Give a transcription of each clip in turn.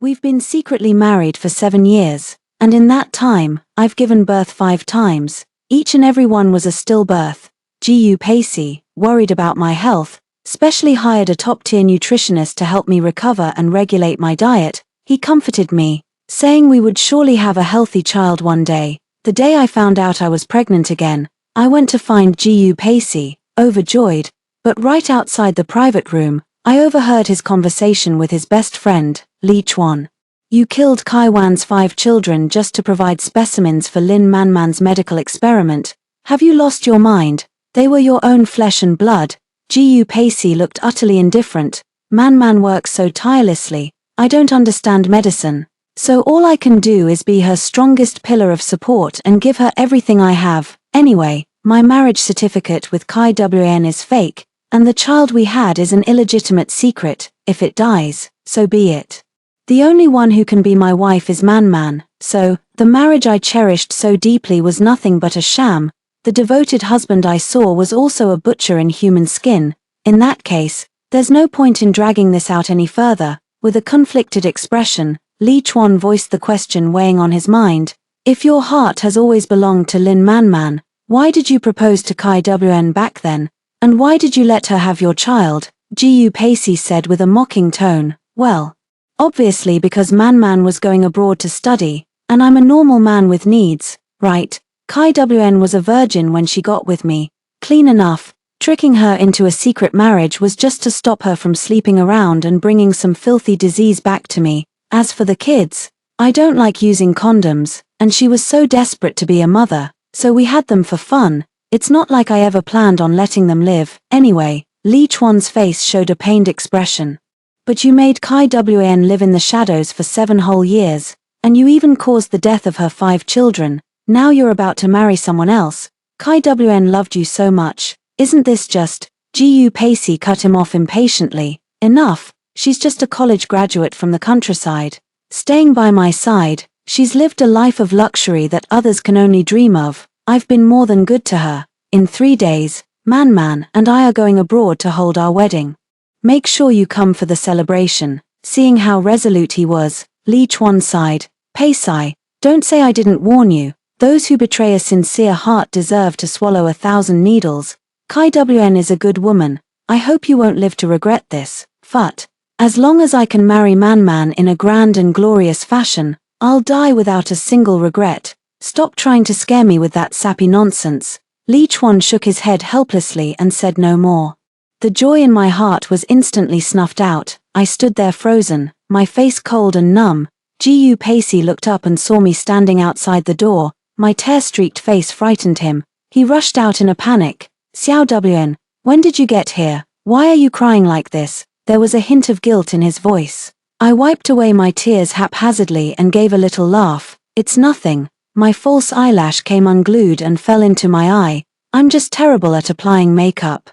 We've been secretly married for 7 years, and in that time, I've given birth 5 times. Each and every one was a stillbirth. Gu Pacey, worried about my health, specially hired a top-tier nutritionist to help me recover and regulate my diet. He comforted me, saying we would surely have a healthy child one day. The day I found out I was pregnant again, I went to find Gu Pacey, overjoyed, but right outside the private room, I overheard his conversation with his best friend, Lee Chuan. You killed Kai Wan's 5 children just to provide specimens for Lin Manman's medical experiment. Have you lost your mind? They were your own flesh and blood. Gu Pacey looked utterly indifferent. Man works so tirelessly. I don't understand medicine. So all I can do is be her strongest pillar of support and give her everything I have. Anyway, my marriage certificate with Kai Wan is fake, and the child we had is an illegitimate secret. If it dies, so be it. The only one who can be my wife is Man, so, the marriage I cherished so deeply was nothing but a sham. The devoted husband I saw was also a butcher in human skin. In that case, there's no point in dragging this out any further. With a conflicted expression, Lee Chuan voiced the question weighing on his mind. If your heart has always belonged to Lin Man, why did you propose to Kai Wan back then? And why did you let her have your child? Gu Pacey said with a mocking tone. Well, obviously because Man was going abroad to study, and I'm a normal man with needs, right? Kai Wan was a virgin when she got with me. Clean enough. Tricking her into a secret marriage was just to stop her from sleeping around and bringing some filthy disease back to me. As for the kids, I don't like using condoms, and she was so desperate to be a mother, so we had them for fun. It's not like I ever planned on letting them live. Anyway, Lee Chuan's face showed a pained expression. But you made Kai Wan live in the shadows for 7 whole years, and you even caused the death of her 5 children. Now you're about to marry someone else. Kai Wan loved you so much. Isn't this just? Gu Pacey cut him off impatiently. Enough, she's just a college graduate from the countryside. Staying by my side, she's lived a life of luxury that others can only dream of. I've been more than good to her. In 3 days, Man and I are going abroad to hold our wedding. Make sure you come for the celebration. Seeing how resolute he was, Lee Chuan sighed. Pacey, don't say I didn't warn you. Those who betray a sincere heart deserve to swallow 1,000 needles. Kai Wan is a good woman. I hope you won't live to regret this. But, as long as I can marry Man in a grand and glorious fashion, I'll die without a single regret. Stop trying to scare me with that sappy nonsense. Lee Chuan shook his head helplessly and said no more. The joy in my heart was instantly snuffed out. I stood there frozen, my face cold and numb. Gu Pacey looked up and saw me standing outside the door. My tear-streaked face frightened him. He rushed out in a panic. Xiao Wan, when did you get here? Why are you crying like this? There was a hint of guilt in his voice. I wiped away my tears haphazardly and gave a little laugh. It's nothing. My false eyelash came unglued and fell into my eye. I'm just terrible at applying makeup.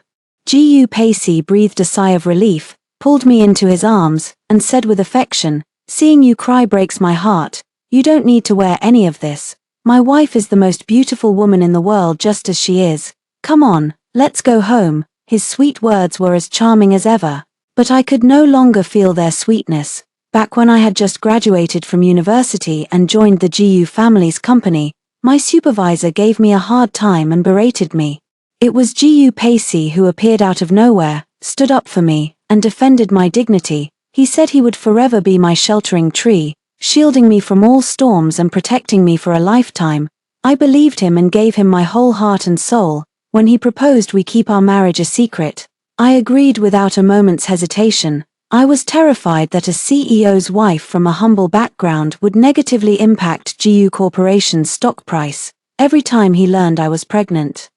Gu Pacey breathed a sigh of relief, pulled me into his arms, and said with affection, seeing you cry breaks my heart. You don't need to wear any of this. My wife is the most beautiful woman in the world just as she is. Come on, let's go home. His sweet words were as charming as ever. But I could no longer feel their sweetness. Back when I had just graduated from university and joined the Gu family's company, my supervisor gave me a hard time and berated me. It was Gu Pacey who appeared out of nowhere, stood up for me, and defended my dignity. He said he would forever be my sheltering tree, shielding me from all storms and protecting me for a lifetime. I believed him and gave him my whole heart and soul. When he proposed we keep our marriage a secret, I agreed without a moment's hesitation. I was terrified that a CEO's wife from a humble background would negatively impact Gu Corporation's stock price every time he learned I was pregnant.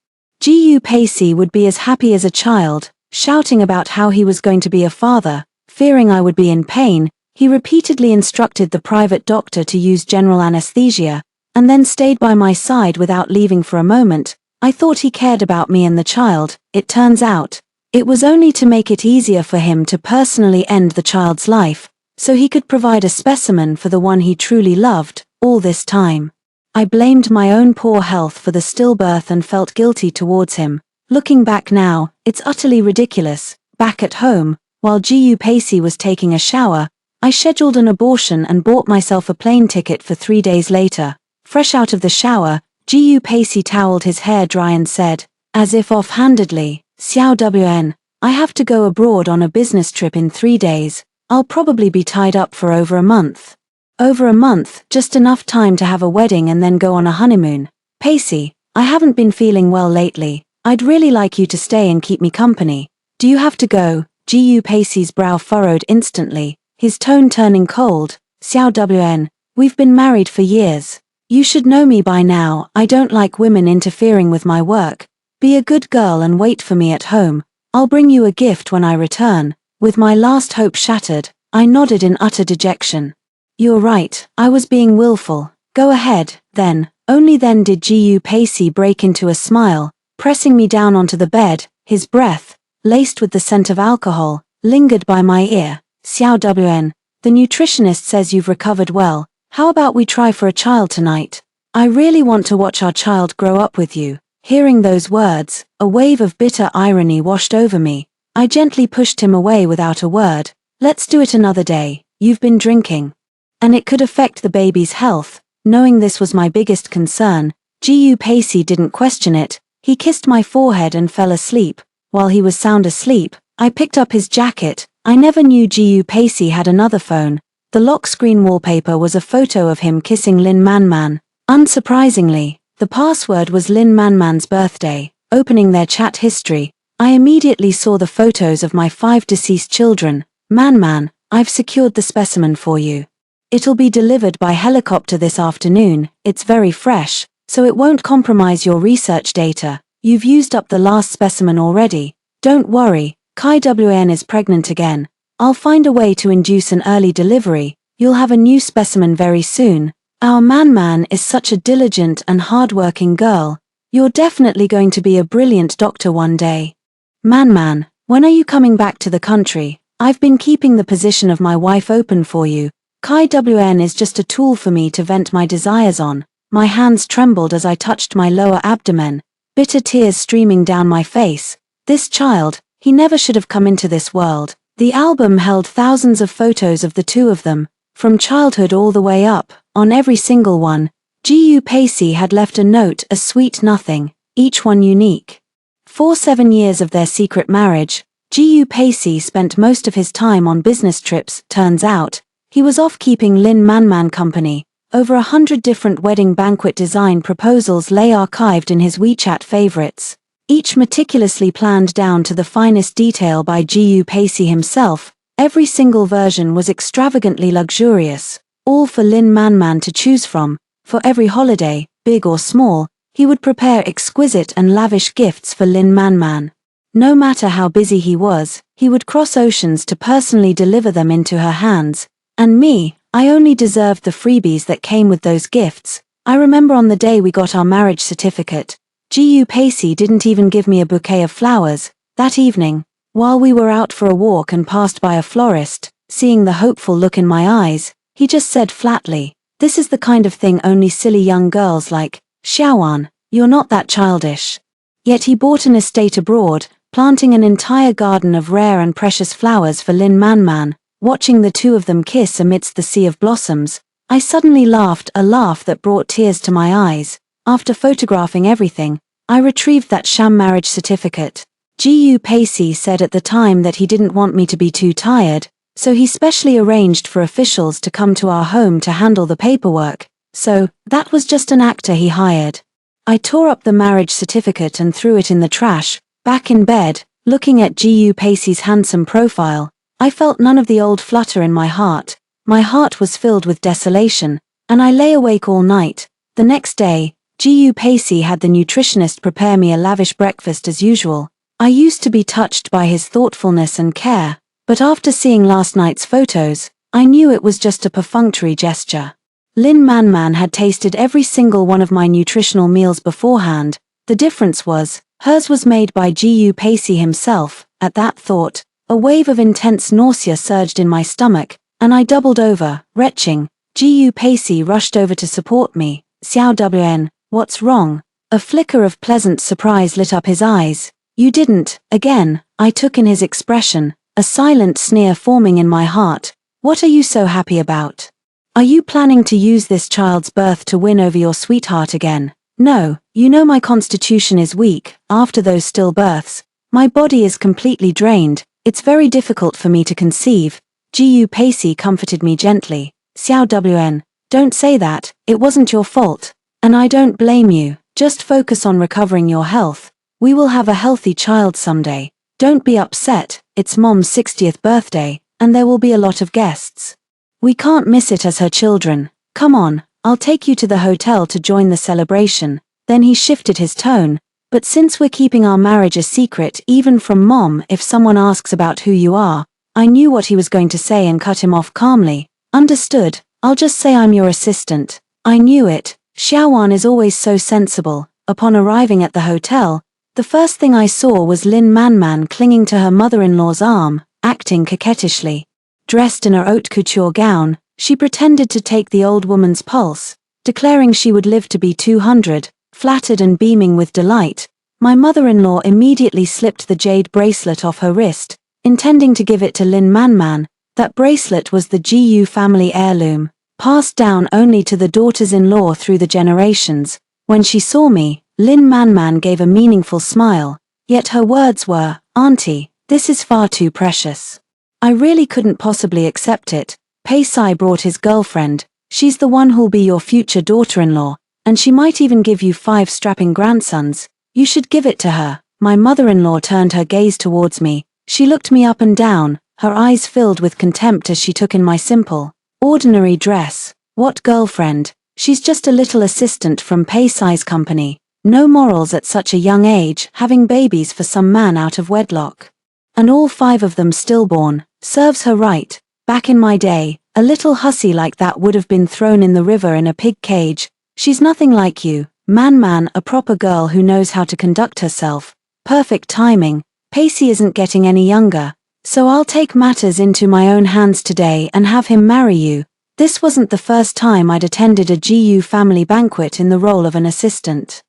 Gu Pacey would be as happy as a child, shouting about how he was going to be a father. Fearing I would be in pain, he repeatedly instructed the private doctor to use general anesthesia, and then stayed by my side without leaving for a moment. I thought he cared about me and the child. It turns out, it was only to make it easier for him to personally end the child's life, so he could provide a specimen for the one he truly loved. All this time, I blamed my own poor health for the stillbirth and felt guilty towards him. Looking back now, it's utterly ridiculous. Back at home, while Gu Pacey was taking a shower, I scheduled an abortion and bought myself a plane ticket for 3 days later. Fresh out of the shower, Gu Pacey toweled his hair dry and said, as if offhandedly, Xiao Wn, I have to go abroad on a business trip in 3 days. I'll probably be tied up for over a month. Over a month, just enough time to have a wedding and then go on a honeymoon. Pacey, I haven't been feeling well lately. I'd really like you to stay and keep me company. Do you have to go? Gu Pacey's brow furrowed instantly, his tone turning cold. Xiao Wn, we've been married for years. You should know me by now. I don't like women interfering with my work. Be a good girl and wait for me at home. I'll bring you a gift when I return. With my last hope shattered, I nodded in utter dejection. You're right, I was being willful. Go ahead, then. Only then did Gu Pacey break into a smile, pressing me down onto the bed. His breath, laced with the scent of alcohol, lingered by my ear. Xiao Wn, the nutritionist says you've recovered well. How about we try for a child tonight? I really want to watch our child grow up with you. Hearing those words, a wave of bitter irony washed over me. I gently pushed him away without a word. Let's do it another day. You've been drinking. And it could affect the baby's health. Knowing this was my biggest concern, Gu Pacey didn't question it. He kissed my forehead and fell asleep. While he was sound asleep, I picked up his jacket. I never knew Gu Pacey had another phone. The lock screen wallpaper was a photo of him kissing Lin Manman. Unsurprisingly, the password was Lin Manman's birthday. Opening their chat history, I immediately saw the photos of my 5 deceased children. Manman, I've secured the specimen for you. It'll be delivered by helicopter this afternoon. It's very fresh, so it won't compromise your research data. You've used up the last specimen already. Don't worry, Kai Wn is pregnant again. I'll find a way to induce an early delivery. You'll have a new specimen very soon. Our Manman is such a diligent and hardworking girl. You're definitely going to be a brilliant doctor one day. Manman, when are you coming back to the country? I've been keeping the position of my wife open for you. Kai Wn is just a tool for me to vent my desires on. My hands trembled as I touched my lower abdomen, bitter tears streaming down my face. This child, he never should have come into this world. The album held thousands of photos of the two of them, from childhood all the way up. On every single one, Gu Pacey had left a note, a sweet nothing, each one unique. For 7 years of their secret marriage, Gu Pacey spent most of his time on business trips. Turns out, he was off keeping Lin Manman company. Over 100 different wedding banquet design proposals lay archived in his WeChat favorites, each meticulously planned down to the finest detail by Gu Pacey himself. Every single version was extravagantly luxurious, all for Lin Manman to choose from. For every holiday, big or small, he would prepare exquisite and lavish gifts for Lin Manman. No matter how busy he was, he would cross oceans to personally deliver them into her hands. And me, I only deserved the freebies that came with those gifts. I remember on the day we got our marriage certificate, Gu Pacey didn't even give me a bouquet of flowers. That evening, while we were out for a walk and passed by a florist, seeing the hopeful look in my eyes, he just said flatly, "This is the kind of thing only silly young girls like. Xiaoan, you're not that childish." Yet he bought an estate abroad, planting an entire garden of rare and precious flowers for Lin Manman. Watching the two of them kiss amidst the sea of blossoms, I suddenly laughed, a laugh that brought tears to my eyes. After photographing everything, I retrieved that sham marriage certificate. Gu Pacey said at the time that he didn't want me to be too tired, so he specially arranged for officials to come to our home to handle the paperwork. So, that was just an actor he hired. I tore up the marriage certificate and threw it in the trash. Back in bed, looking at Gu Pacey's handsome profile, I felt none of the old flutter in my heart. My heart was filled with desolation, and I lay awake all night. The next day, Gu Pacey had the nutritionist prepare me a lavish breakfast as usual. I used to be touched by his thoughtfulness and care, but after seeing last night's photos, I knew it was just a perfunctory gesture. Lin Manman had tasted every single one of my nutritional meals beforehand. The difference was, hers was made by Gu Pacey himself. At that thought, a wave of intense nausea surged in my stomach, and I doubled over, retching. Gu Pacey rushed over to support me. "Xiao Wn, what's wrong?" A flicker of pleasant surprise lit up his eyes. "You didn't," again, I took in his expression, a silent sneer forming in my heart. What are you so happy about? Are you planning to use this child's birth to win over your sweetheart again? No, you know my constitution is weak. After those stillbirths, my body is completely drained. It's very difficult for me to conceive. Gu Pacey comforted me gently. Xiao Wn, don't say that, it wasn't your fault. And I don't blame you, just focus on recovering your health. We will have a healthy child someday. Don't be upset, it's Mom's 60th birthday, and there will be a lot of guests. We can't miss it as her children. Come on, I'll take you to the hotel to join the celebration. Then he shifted his tone. But since we're keeping our marriage a secret even from Mom, if someone asks about who you are, I knew what he was going to say and cut him off calmly. Understood, I'll just say I'm your assistant. I knew it. Xiaowan is always so sensible. Upon arriving at the hotel, the first thing I saw was Lin Manman clinging to her mother-in-law's arm, acting coquettishly. Dressed in her haute couture gown, she pretended to take the old woman's pulse, declaring she would live to be 200, flattered and beaming with delight. My mother-in-law immediately slipped the jade bracelet off her wrist, intending to give it to Lin Manman. That bracelet was the Gu family heirloom, passed down only to the daughters-in-law through the generations. When she saw me, Lin Manman gave a meaningful smile, yet her words were, "Auntie, this is far too precious. I really couldn't possibly accept it. Pacey brought his girlfriend, she's the one who'll be your future daughter-in-law, and she might even give you 5 strapping grandsons. You should give it to her." My mother-in-law turned her gaze towards me. She looked me up and down, her eyes filled with contempt as she took in my simple, ordinary dress. What girlfriend? She's just a little assistant from Pacey's company. No morals at such a young age, having babies for some man out of wedlock. And all 5 of them stillborn. Serves her right. Back in my day, a little hussy like that would have been thrown in the river in a pig cage. She's nothing like you, Man, a proper girl who knows how to conduct herself. Perfect timing. Pacey isn't getting any younger, so I'll take matters into my own hands today and have him marry you. This wasn't the first time I'd attended a Gu family banquet in the role of an assistant.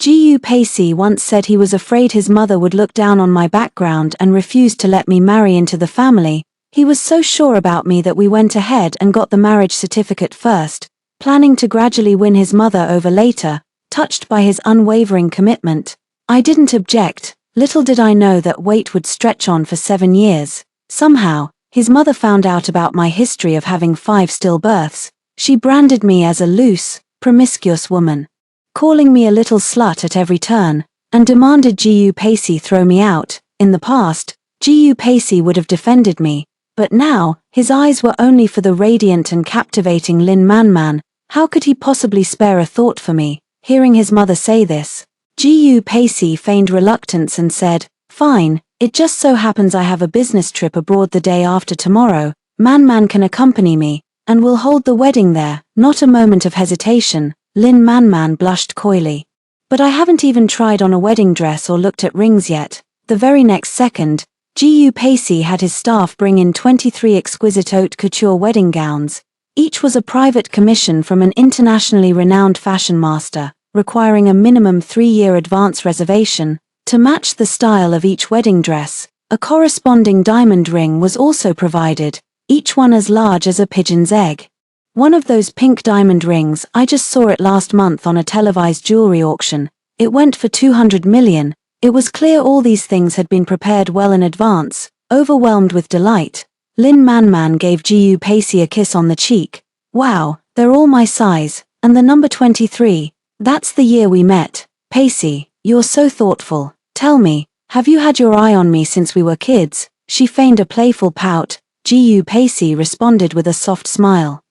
Gu Pacey once said he was afraid his mother would look down on my background and refuse to let me marry into the family. He was so sure about me that we went ahead and got the marriage certificate first, planning to gradually win his mother over later. Touched by his unwavering commitment, I didn't object. Little did I know that wait would stretch on for 7 years. Somehow, his mother found out about my history of having 5 stillbirths. She branded me as a loose, promiscuous woman, calling me a little slut at every turn, and demanded Gu Pacey throw me out. In the past, Gu Pacey would have defended me, but now, his eyes were only for the radiant and captivating Lin Manman. How could he possibly spare a thought for me? Hearing his mother say this, Gu Pacey feigned reluctance and said, "Fine, it just so happens I have a business trip abroad the day after tomorrow. Man can accompany me, and we'll hold the wedding there." Not a moment of hesitation, Lin Manman blushed coyly. "But I haven't even tried on a wedding dress or looked at rings yet." The very next second, Gu Pacey had his staff bring in 23 exquisite haute couture wedding gowns. Each was a private commission from an internationally renowned fashion master, requiring a minimum 3-year advance reservation. To match the style of each wedding dress, a corresponding diamond ring was also provided, each one as large as a pigeon's egg. One of those pink diamond rings, I just saw it last month on a televised jewelry auction. It went for 200 million. It was clear all these things had been prepared well in advance. Overwhelmed with delight, Lin Manman gave Gu Pacey a kiss on the cheek. "Wow, they're all my size, and the number 23, that's the year we met. Pacey, you're so thoughtful. Tell me, have you had your eye on me since we were kids?" She feigned a playful pout. Gu Pacey responded with a soft smile.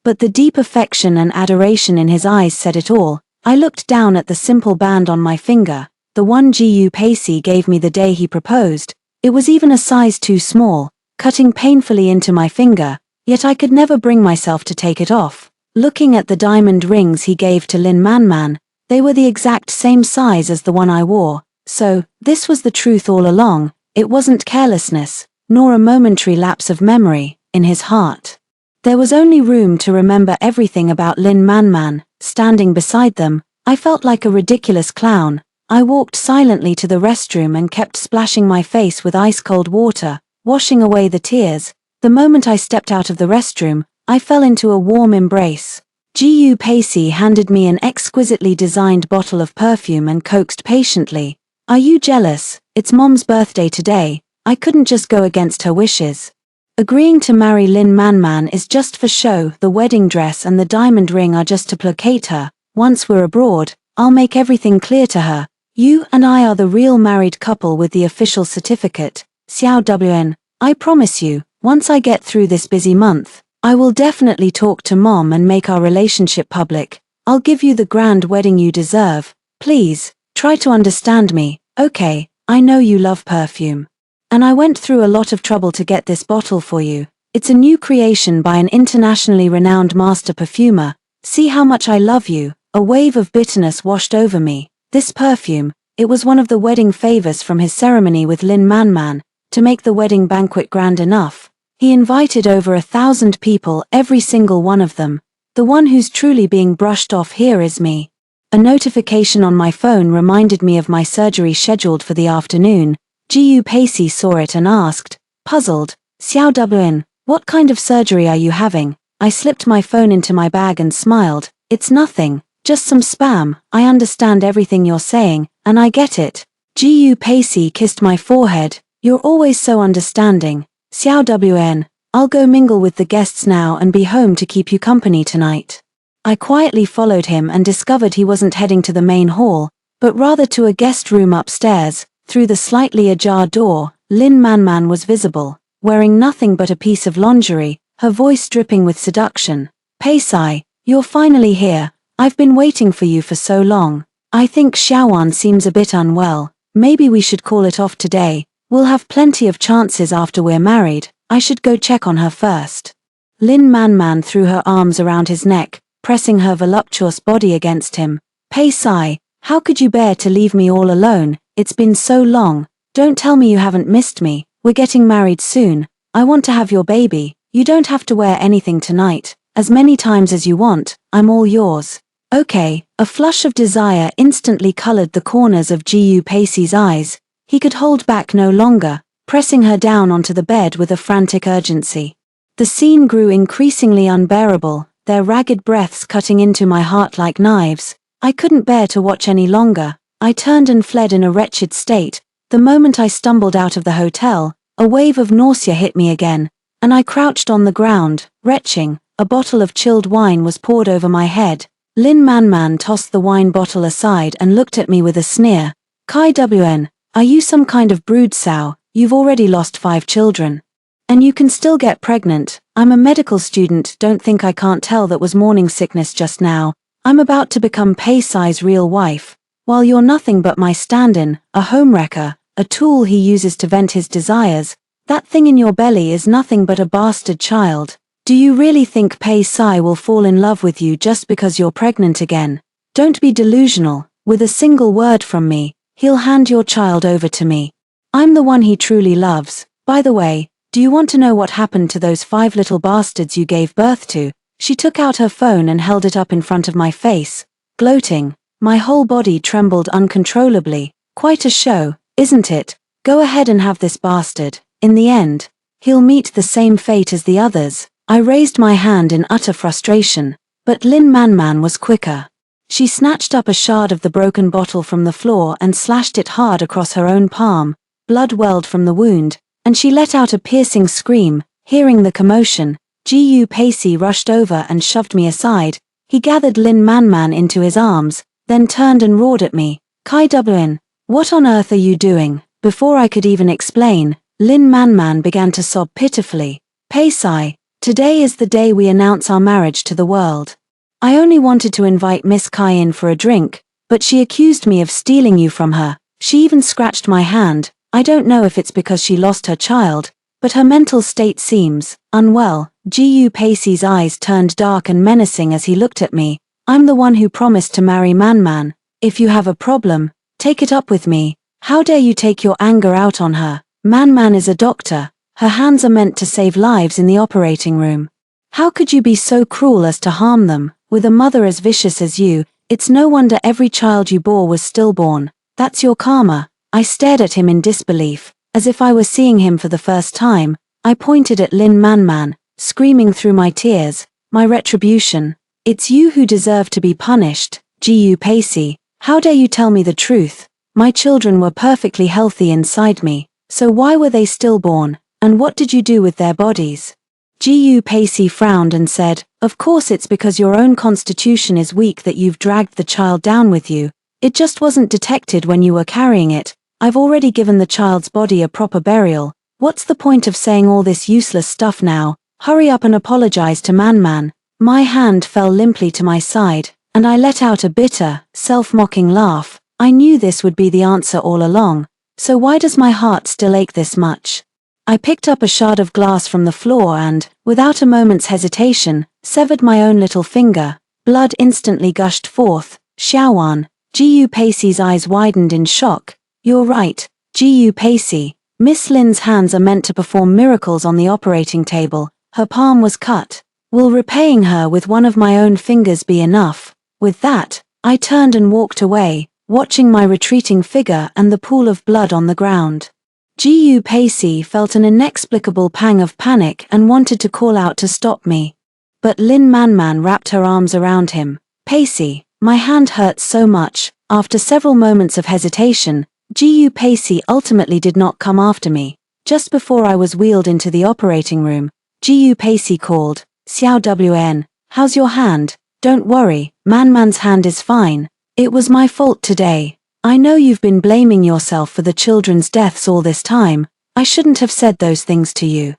But the deep affection and adoration in his eyes said it all. I looked down at the simple band on my finger, the one Gu Pacey gave me the day he proposed. It was even a size too small, cutting painfully into my finger, yet I could never bring myself to take it off. Looking at the diamond rings he gave to Lin Manman, they were the exact same size as the one I wore. So, this was the truth all along. It wasn't carelessness, nor a momentary lapse of memory. In his heart, there was only room to remember everything about Lin Manman. Standing beside them, I felt like a ridiculous clown. I walked silently to the restroom and kept splashing my face with ice-cold water, washing away the tears. The moment I stepped out of the restroom, I fell into a warm embrace. Gu Pacey handed me an exquisitely designed bottle of perfume and coaxed patiently. Are you jealous? It's Mom's birthday today. I couldn't just go against her wishes. Agreeing to marry Lin Man is just for show. The wedding dress and the diamond ring are just to placate her. Once we're abroad, I'll make everything clear to her. You and I are the real married couple with the official certificate. Xiao Wn. I promise you, once I get through this busy month, I will definitely talk to Mom and make our relationship public. I'll give you the grand wedding you deserve. Please, try to understand me. Okay, I know you love perfume. And I went through a lot of trouble to get this bottle for you. It's a new creation by an internationally renowned master perfumer. See how much I love you. A wave of bitterness washed over me. This perfume, it was one of the wedding favors from his ceremony with Lin Man. To make the wedding banquet grand enough, he invited over 1,000 people, every single one of them. The one who's truly being brushed off here is me. A notification on my phone reminded me of my surgery scheduled for the afternoon. Gu Pacey saw it and asked, puzzled, Xiao Wn, what kind of surgery are you having? I slipped my phone into my bag and smiled. It's nothing, just some spam. I understand everything you're saying, and I get it. Gu Pacey kissed my forehead. You're always so understanding. Xiao Wn, I'll go mingle with the guests now and be home to keep you company tonight. I quietly followed him and discovered he wasn't heading to the main hall, but rather to a guest room upstairs. Through the slightly ajar door, Lin Man was visible, wearing nothing but a piece of lingerie, her voice dripping with seduction. Pacey, you're finally here. I've been waiting for you for so long. I think Xiaowan seems a bit unwell. Maybe we should call it off today. We'll have plenty of chances after we're married. I should go check on her first. Lin Man threw her arms around his neck, pressing her voluptuous body against him. Pacey, how could you bear to leave me all alone? It's been so long. Don't tell me you haven't missed me. We're getting married soon. I want to have your baby. You don't have to wear anything tonight. As many times as you want, I'm all yours. Okay. A flush of desire instantly colored the corners of Gu Pacey's eyes. He could hold back no longer, pressing her down onto the bed with a frantic urgency. The scene grew increasingly unbearable, their ragged breaths cutting into my heart like knives. I couldn't bear to watch any longer. I turned and fled in a wretched state. The moment I stumbled out of the hotel, a wave of nausea hit me again, and I crouched on the ground, retching. A bottle of chilled wine was poured over my head. Lin Man tossed the wine bottle aside and looked at me with a sneer. Kai Wn, are you some kind of brood sow? You've already lost 5 children. And you can still get pregnant. I'm a medical student, don't think I can't tell that was morning sickness just now. I'm about to become Pacey's real wife. While you're nothing but my stand-in, a homewrecker, a tool he uses to vent his desires, that thing in your belly is nothing but a bastard child. Do you really think Pacey will fall in love with you just because you're pregnant again? Don't be delusional. With a single word from me, he'll hand your child over to me. I'm the one he truly loves. By the way, do you want to know what happened to those 5 little bastards you gave birth to? She took out her phone and held it up in front of my face, gloating. My whole body trembled uncontrollably. Quite a show, isn't it? Go ahead and have this bastard. In the end, he'll meet the same fate as the others. I raised my hand in utter frustration, but Lin Man was quicker. She snatched up a shard of the broken bottle from the floor and slashed it hard across her own palm. Blood welled from the wound, and she let out a piercing scream. Hearing the commotion, Gu Pacey rushed over and shoved me aside. He gathered Lin Man into his arms, then turned and roared at me. Kai Wn, what on earth are you doing? Before I could even explain, Lin Man began to sob pitifully. Pacey, today is the day we announce our marriage to the world. I only wanted to invite Miss Kai in for a drink, but she accused me of stealing you from her. She even scratched my hand. I don't know if it's because she lost her child, but her mental state seems unwell. Gu Pacey's eyes turned dark and menacing as he looked at me. I'm the one who promised to marry Man. If you have a problem, take it up with me. How dare you take your anger out on her? Man is a doctor. Her hands are meant to save lives in the operating room. How could you be so cruel as to harm them? With a mother as vicious as you, it's no wonder every child you bore was stillborn. That's your karma. I stared at him in disbelief, as if I were seeing him for the first time. I pointed at Lin Man, screaming through my tears, "My retribution. It's you who deserve to be punished, Gu Pacey. How dare you tell me the truth? My children were perfectly healthy inside me, so why were they stillborn, and what did you do with their bodies?" Gu Pacey frowned and said, "Of course it's because your own constitution is weak that you've dragged the child down with you. It just wasn't detected when you were carrying it. I've already given the child's body a proper burial. What's the point of saying all this useless stuff now? Hurry up and apologize to Man." My hand fell limply to my side, and I let out a bitter, self-mocking laugh. I knew this would be the answer all along, so why does my heart still ache this much? I picked up a shard of glass from the floor and, without a moment's hesitation, severed my own little finger. Blood instantly gushed forth. "Xiaowan." Gu Pacey's eyes widened in shock. "You're right, Gu Pacey. Miss Lin's hands are meant to perform miracles on the operating table. Her palm was cut. Will repaying her with one of my own fingers be enough?" With that, I turned and walked away, watching my retreating figure and the pool of blood on the ground. Gu Pacey felt an inexplicable pang of panic and wanted to call out to stop me. But Lin Man wrapped her arms around him. "Pacey, my hand hurts so much." After several moments of hesitation, Gu Pacey ultimately did not come after me. Just before I was wheeled into the operating room, Gu Pacey called, "Xiao Wn, how's your hand?" "Don't worry, Man's hand is fine. It was my fault today. I know you've been blaming yourself for the children's deaths all this time. I shouldn't have said those things to you.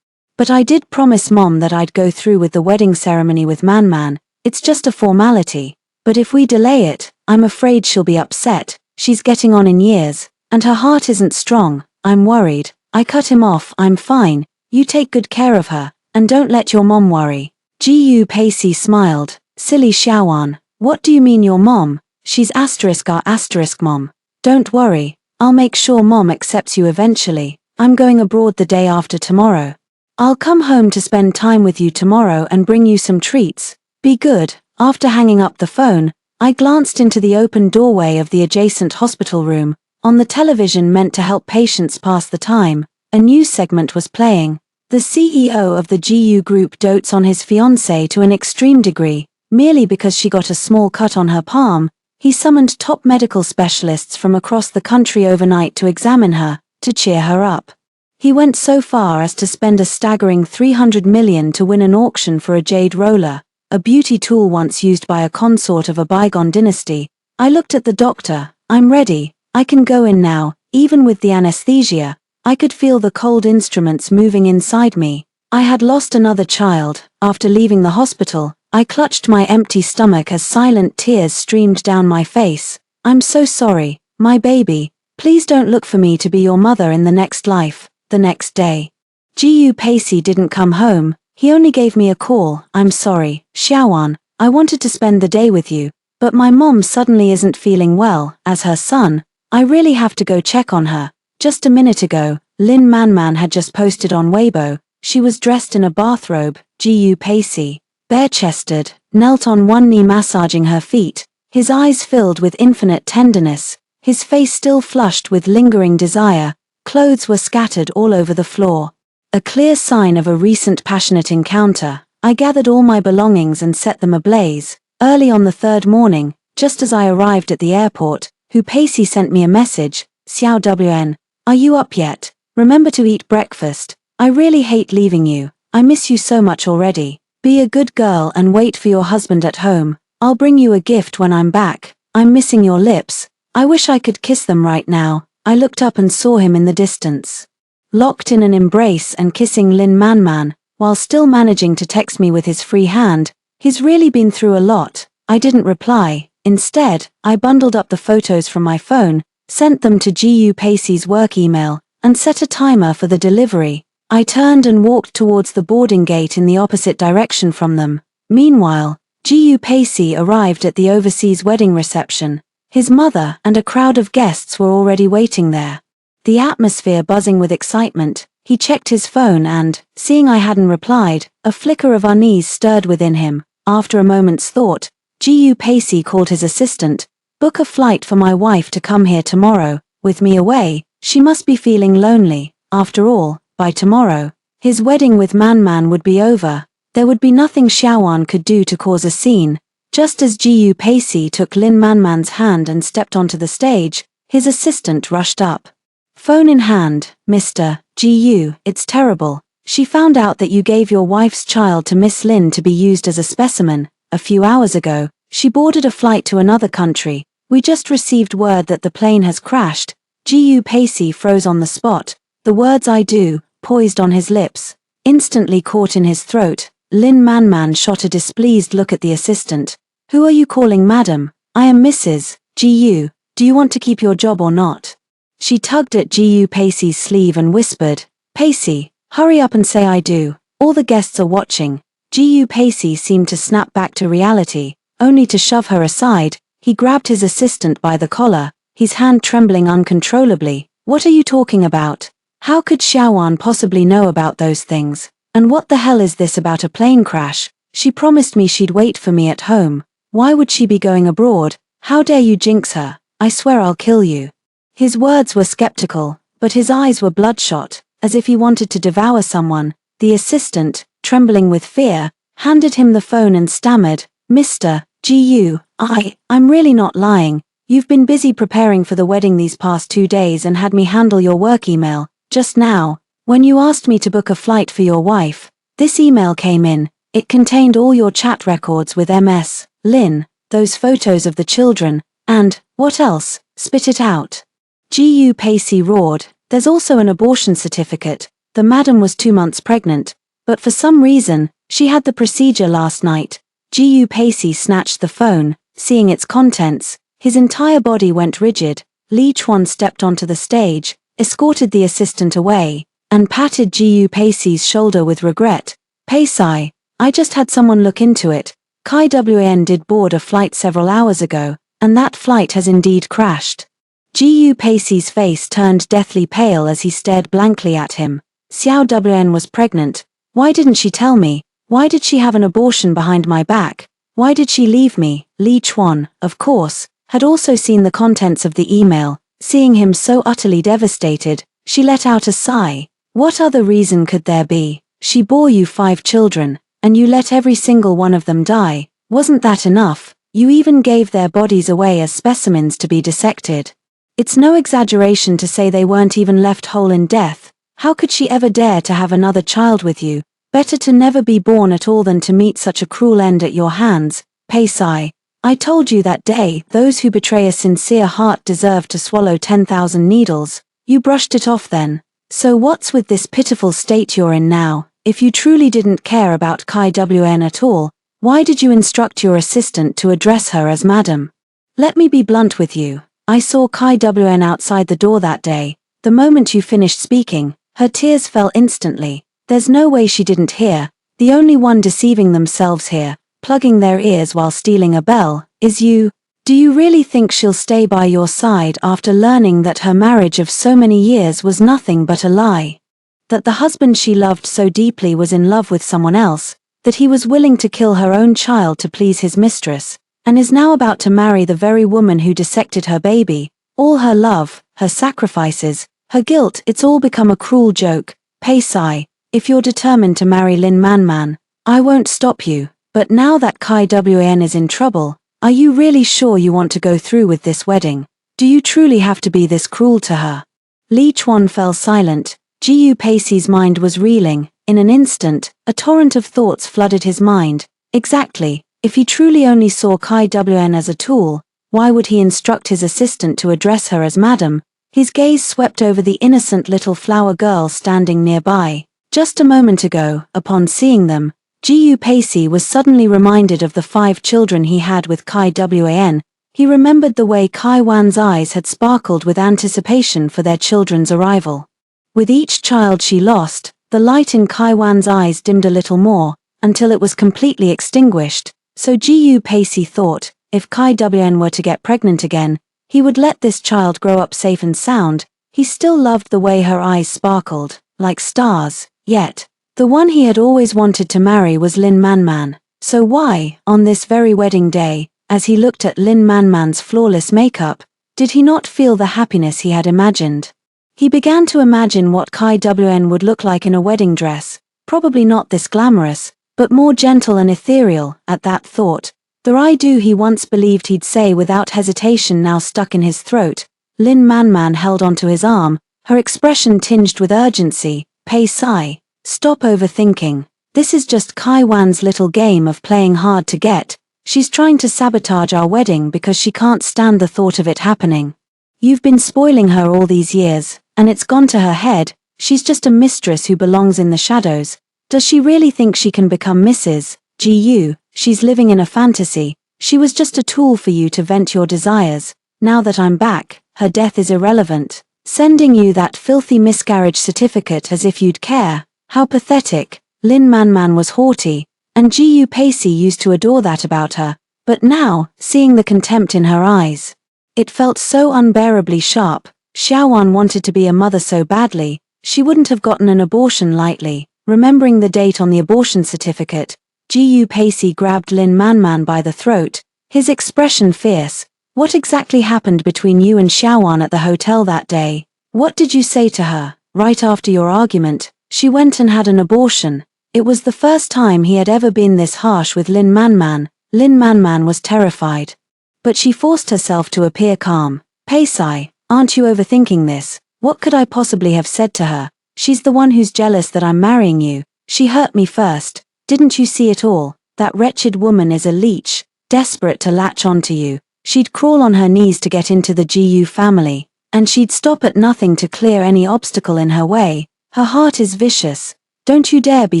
But I did promise Mom that I'd go through with the wedding ceremony with Man. It's just a formality. But if we delay it, I'm afraid she'll be upset. She's getting on in years, and her heart isn't strong. I'm worried." I cut him off. "I'm fine. You take good care of her, and don't let your mom worry." Gu Pacey smiled. "Silly Xiaowan, what do you mean your mom? She's **** mom. Don't worry, I'll make sure Mom accepts you eventually. I'm going abroad the day after tomorrow. I'll come home to spend time with you tomorrow and bring you some treats. Be good." After hanging up the phone, I glanced into the open doorway of the adjacent hospital room. On the television meant to help patients pass the time, a news segment was playing. The CEO of the GU Group dotes on his fiancée to an extreme degree. Merely because she got a small cut on her palm, he summoned top medical specialists from across the country overnight to examine her, to cheer her up. He went so far as to spend a staggering $300 million to win an auction for a jade roller, a beauty tool once used by a consort of a bygone dynasty. I looked at the doctor. "I'm ready. I can go in now." Even with the anesthesia, I could feel the cold instruments moving inside me. I had lost another child. After leaving the hospital, I clutched my empty stomach as silent tears streamed down my face. "I'm so sorry, my baby. Please don't look for me to be your mother in the next life." The next day, Gu Pacey didn't come home. He only gave me a call. "I'm sorry, Xiaowan. I wanted to spend the day with you, but my mom suddenly isn't feeling well. As her son, I really have to go check on her." Just a minute ago, Lin Man had just posted on Weibo. She was dressed in a bathrobe. Gu Pacey, bare-chested, knelt on one knee massaging her feet, his eyes filled with infinite tenderness, his face still flushed with lingering desire. Clothes were scattered all over the floor. A clear sign of a recent passionate encounter. I gathered all my belongings and set them ablaze. Early on the third morning, just as I arrived at the airport, Gu Pacey sent me a message. "Xiao Wn, are you up yet? Remember to eat breakfast. I really hate leaving you. I miss you so much already. Be a good girl and wait for your husband at home. I'll bring you a gift when I'm back. I'm missing your lips. I wish I could kiss them right now." I looked up and saw him in the distance, locked in an embrace and kissing Lin Man, while still managing to text me with his free hand. He's really been through a lot. I didn't reply. Instead, I bundled up the photos from my phone, sent them to Gu Pacey's work email, and set a timer for the delivery. I turned and walked towards the boarding gate in the opposite direction from them. Meanwhile, Gu Pacey arrived at the overseas wedding reception. His mother and a crowd of guests were already waiting there. The atmosphere buzzing with excitement, he checked his phone and, seeing I hadn't replied, a flicker of unease stirred within him. After a moment's thought, Gu Pacey called his assistant. "Book a flight for my wife to come here tomorrow. With me away, she must be feeling lonely. After all, by tomorrow." His wedding with Man Man would be over. There would be nothing Xiaoan could do to cause a scene. Just as Gu Pacey took Lin Man Man's hand and stepped onto the stage, his assistant rushed up. Phone in hand, Mr. Gu, it's terrible. She found out that you gave your wife's child to Miss Lin to be used as a specimen. A few hours ago, she boarded a flight to another country. We just received word that the plane has crashed. Gu Pacey froze on the spot, the words I do, poised on his lips, instantly caught in his throat. Lin Man Man shot a displeased look at the assistant. Who are you calling madam? I am Mrs. Gu. Do you want to keep your job or not? She tugged at Gu Pacey's sleeve and whispered, Pacey, hurry up and say I do. All the guests are watching. Gu Pacey seemed to snap back to reality, only to shove her aside. He grabbed his assistant by the collar, his hand trembling uncontrollably. What are you talking about? How could Xiaoan possibly know about those things? And what the hell is this about a plane crash? She promised me she'd wait for me at home. Why would she be going abroad? How dare you jinx her? I swear I'll kill you. His words were skeptical, but his eyes were bloodshot, as if he wanted to devour someone. The assistant, trembling with fear, handed him the phone and stammered, Mr. Gu, I'm really not lying. You've been busy preparing for the wedding these past 2 days and had me handle your work email. Just now, when you asked me to book a flight for your wife, this email came in. It contained all your chat records with Ms. Lin, those photos of the children, and, what else? Spit it out. Gu Pacey roared, there's also an abortion certificate. The madam was 2 months pregnant, but for some reason, she had the procedure last night. Gu Pacey snatched the phone, seeing its contents. His entire body went rigid. Li Chuan stepped onto the stage, escorted the assistant away, and patted Gu Pacey's shoulder with regret. Pacey, I just had someone look into it. Kai Wan did board a flight several hours ago, and that flight has indeed crashed. Gu Pacey's face turned deathly pale as he stared blankly at him. Xiao Wan was pregnant. Why didn't she tell me? Why did she have an abortion behind my back? Why did she leave me? Li Chuan, of course, had also seen the contents of the email. Seeing him so utterly devastated, she let out a sigh. What other reason could there be? She bore you 5 children, and you let every single one of them die. Wasn't that enough? You even gave their bodies away as specimens to be dissected. It's no exaggeration to say they weren't even left whole in death. How could she ever dare to have another child with you? Better to never be born at all than to meet such a cruel end at your hands. Pacey, I told you that day, those who betray a sincere heart deserve to swallow 10,000 needles. You brushed it off then. So what's with this pitiful state you're in now? If you truly didn't care about Kai Wan at all, why did you instruct your assistant to address her as madam? Let me be blunt with you. I saw Kai Wan outside the door that day. The moment you finished speaking, her tears fell instantly. There's no way she didn't hear. The only one deceiving themselves here, plugging their ears while stealing a bell, is you. Do you really think she'll stay by your side after learning that her marriage of so many years was nothing but a lie? That the husband she loved so deeply was in love with someone else, that he was willing to kill her own child to please his mistress, and is now about to marry the very woman who dissected her baby? All her love, her sacrifices, her guilt, it's all become a cruel joke. Pacey, if you're determined to marry Lin Man Man, I won't stop you. But now that Kai Wan is in trouble, are you really sure you want to go through with this wedding? Do you truly have to be this cruel to her? Li Chuan fell silent. Gu Pacey's mind was reeling. In an instant, a torrent of thoughts flooded his mind. Exactly. If he truly only saw Kai Wan as a tool, why would he instruct his assistant to address her as madam? His gaze swept over the innocent little flower girl standing nearby. Just a moment ago, upon seeing them, Gu Pacey was suddenly reminded of the 5 children he had with Kai Wan. He remembered the way Kai Wan's eyes had sparkled with anticipation for their children's arrival. With each child she lost, the light in Kai Wan's eyes dimmed a little more, until it was completely extinguished. So Gu Pacey thought, if Kai Wan were to get pregnant again, he would let this child grow up safe and sound. He still loved the way her eyes sparkled, like stars, yet the one he had always wanted to marry was Lin Man Man. So why, on this very wedding day, as he looked at Lin Man Man's flawless makeup, did he not feel the happiness he had imagined? He began to imagine what Kai Wn would look like in a wedding dress, probably not this glamorous, but more gentle and ethereal. At that thought, the I do he once believed he'd say without hesitation now stuck in his throat. Lin Man held onto his arm, her expression tinged with urgency. Pei Sai, stop overthinking. This is just Kai Wan's little game of playing hard to get. She's trying to sabotage our wedding because she can't stand the thought of it happening. You've been spoiling her all these years, and it's gone to her head. She's just a mistress who belongs in the shadows. Does she really think she can become Mrs. Gu? She's living in a fantasy. She was just a tool for you to vent your desires. Now that I'm back, her death is irrelevant. Sending you that filthy miscarriage certificate as if you'd care. How pathetic. Lin Man was haughty, and Gu Pacey used to adore that about her. But now, seeing the contempt in her eyes, it felt so unbearably sharp. Xiaowan wanted to be a mother so badly, she wouldn't have gotten an abortion lightly. Remembering the date on the abortion certificate, Gu Pacey grabbed Lin Man by the throat, his expression fierce. What exactly happened between you and Xiaowan at the hotel that day? What did you say to her? Right after your argument, she went and had an abortion. It was the first time he had ever been this harsh with Lin Man. Lin Man was terrified. But she forced herself to appear calm. Pei Sai, aren't you overthinking this? What could I possibly have said to her? She's the one who's jealous that I'm marrying you. She hurt me first. Didn't you see it all? That wretched woman is a leech, desperate to latch onto you. She'd crawl on her knees to get into the Gu family, and she'd stop at nothing to clear any obstacle in her way. Her heart is vicious. Don't you dare be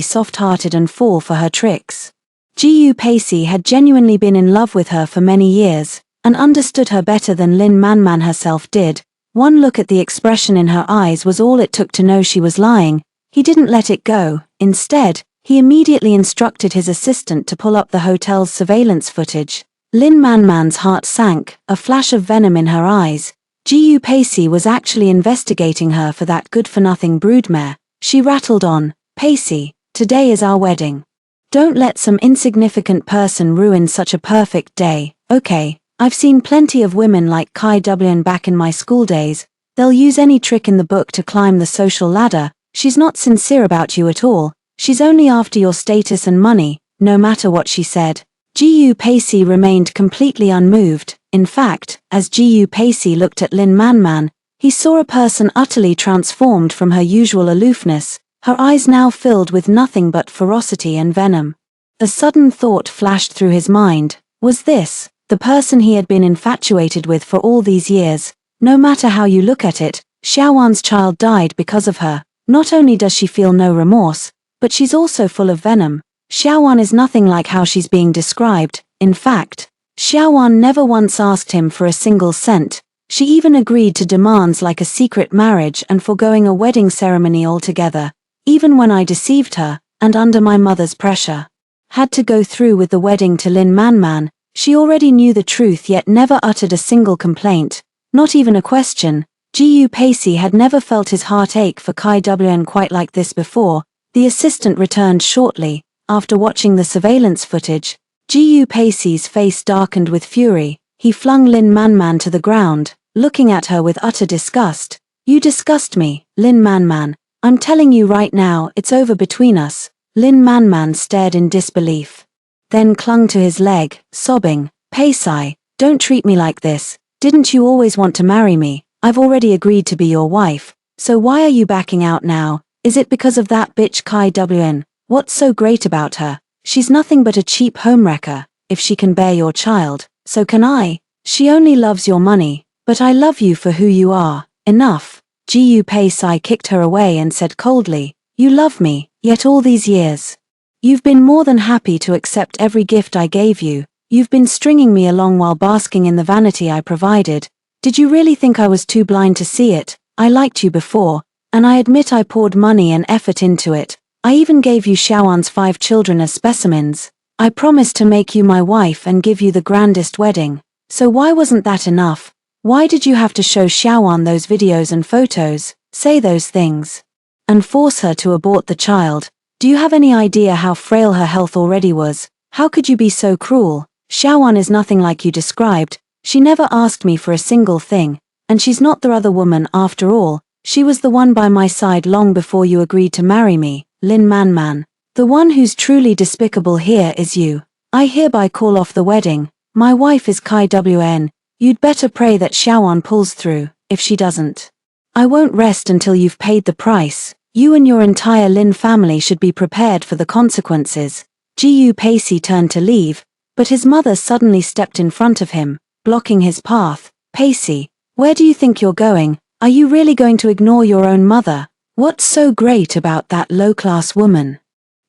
soft-hearted and fall for her tricks. Gu Pacey had genuinely been in love with her for many years, and understood her better than Lin Man herself did. One look at the expression in her eyes was all it took to know she was lying. He didn't let it go. Instead, he immediately instructed his assistant to pull up the hotel's surveillance footage. Lin Man's heart sank, a flash of venom in her eyes. Gu Pacey was actually investigating her for that good-for-nothing broodmare. She rattled on, Pacey, today is our wedding. Don't let some insignificant person ruin such a perfect day. Okay, I've seen plenty of women like Kai Wn back in my school days. They'll use any trick in the book to climb the social ladder. She's not sincere about you at all. She's only after your status and money, no matter what she said. Gu Pacey remained completely unmoved. In fact, as Gu Pacey looked at Lin Man, he saw a person utterly transformed from her usual aloofness, her eyes now filled with nothing but ferocity and venom. A sudden thought flashed through his mind. Was this the person he had been infatuated with for all these years? No matter how you look at it, Xiaowan's child died because of her. Not only does she feel no remorse, but she's also full of venom. Xiaowan is nothing like how she's being described. In fact, Xiaowan never once asked him for a single cent. She even agreed to demands like a secret marriage and foregoing a wedding ceremony altogether. Even when I deceived her, and under my mother's pressure, had to go through with the wedding to Lin Man, she already knew the truth yet never uttered a single complaint, not even a question. Gu Pacey had never felt his heart ache for Kai Wn quite like this before. The assistant returned shortly. After watching the surveillance footage, Gu Pacey's face darkened with fury. He flung Lin Man to the ground, looking at her with utter disgust. You disgust me, Lin Man. I'm telling you right now, it's over between us. Lin Man stared in disbelief, then clung to his leg, sobbing. Pei Sai, don't treat me like this. Didn't you always want to marry me? I've already agreed to be your wife. So why are you backing out now? Is it because of that bitch Kai Wn? What's so great about her? She's nothing but a cheap homewrecker. If she can bear your child, so can I. She only loves your money, but I love you for who you are. Enough. Gu Pacey kicked her away and said coldly, you love me, yet all these years, you've been more than happy to accept every gift I gave you. You've been stringing me along while basking in the vanity I provided. Did you really think I was too blind to see it? I liked you before, and I admit I poured money and effort into it. I even gave you Xiaowan's 5 children as specimens. I promised to make you my wife and give you the grandest wedding. So why wasn't that enough? Why did you have to show Xiaowan those videos and photos, say those things, and force her to abort the child? Do you have any idea how frail her health already was? How could you be so cruel? Xiaowan is nothing like you described. She never asked me for a single thing, and she's not the other woman after all. She was the one by my side long before you agreed to marry me, Lin Man. The one who's truly despicable here is you. I hereby call off the wedding. My wife is Kai Wn. You'd better pray that Xiaoan pulls through. If she doesn't, I won't rest until you've paid the price. You and your entire Lin family should be prepared for the consequences. Gu Pacey turned to leave, but his mother suddenly stepped in front of him, blocking his path. Pacey, where do you think you're going? Are you really going to ignore your own mother? What's so great about that low-class woman?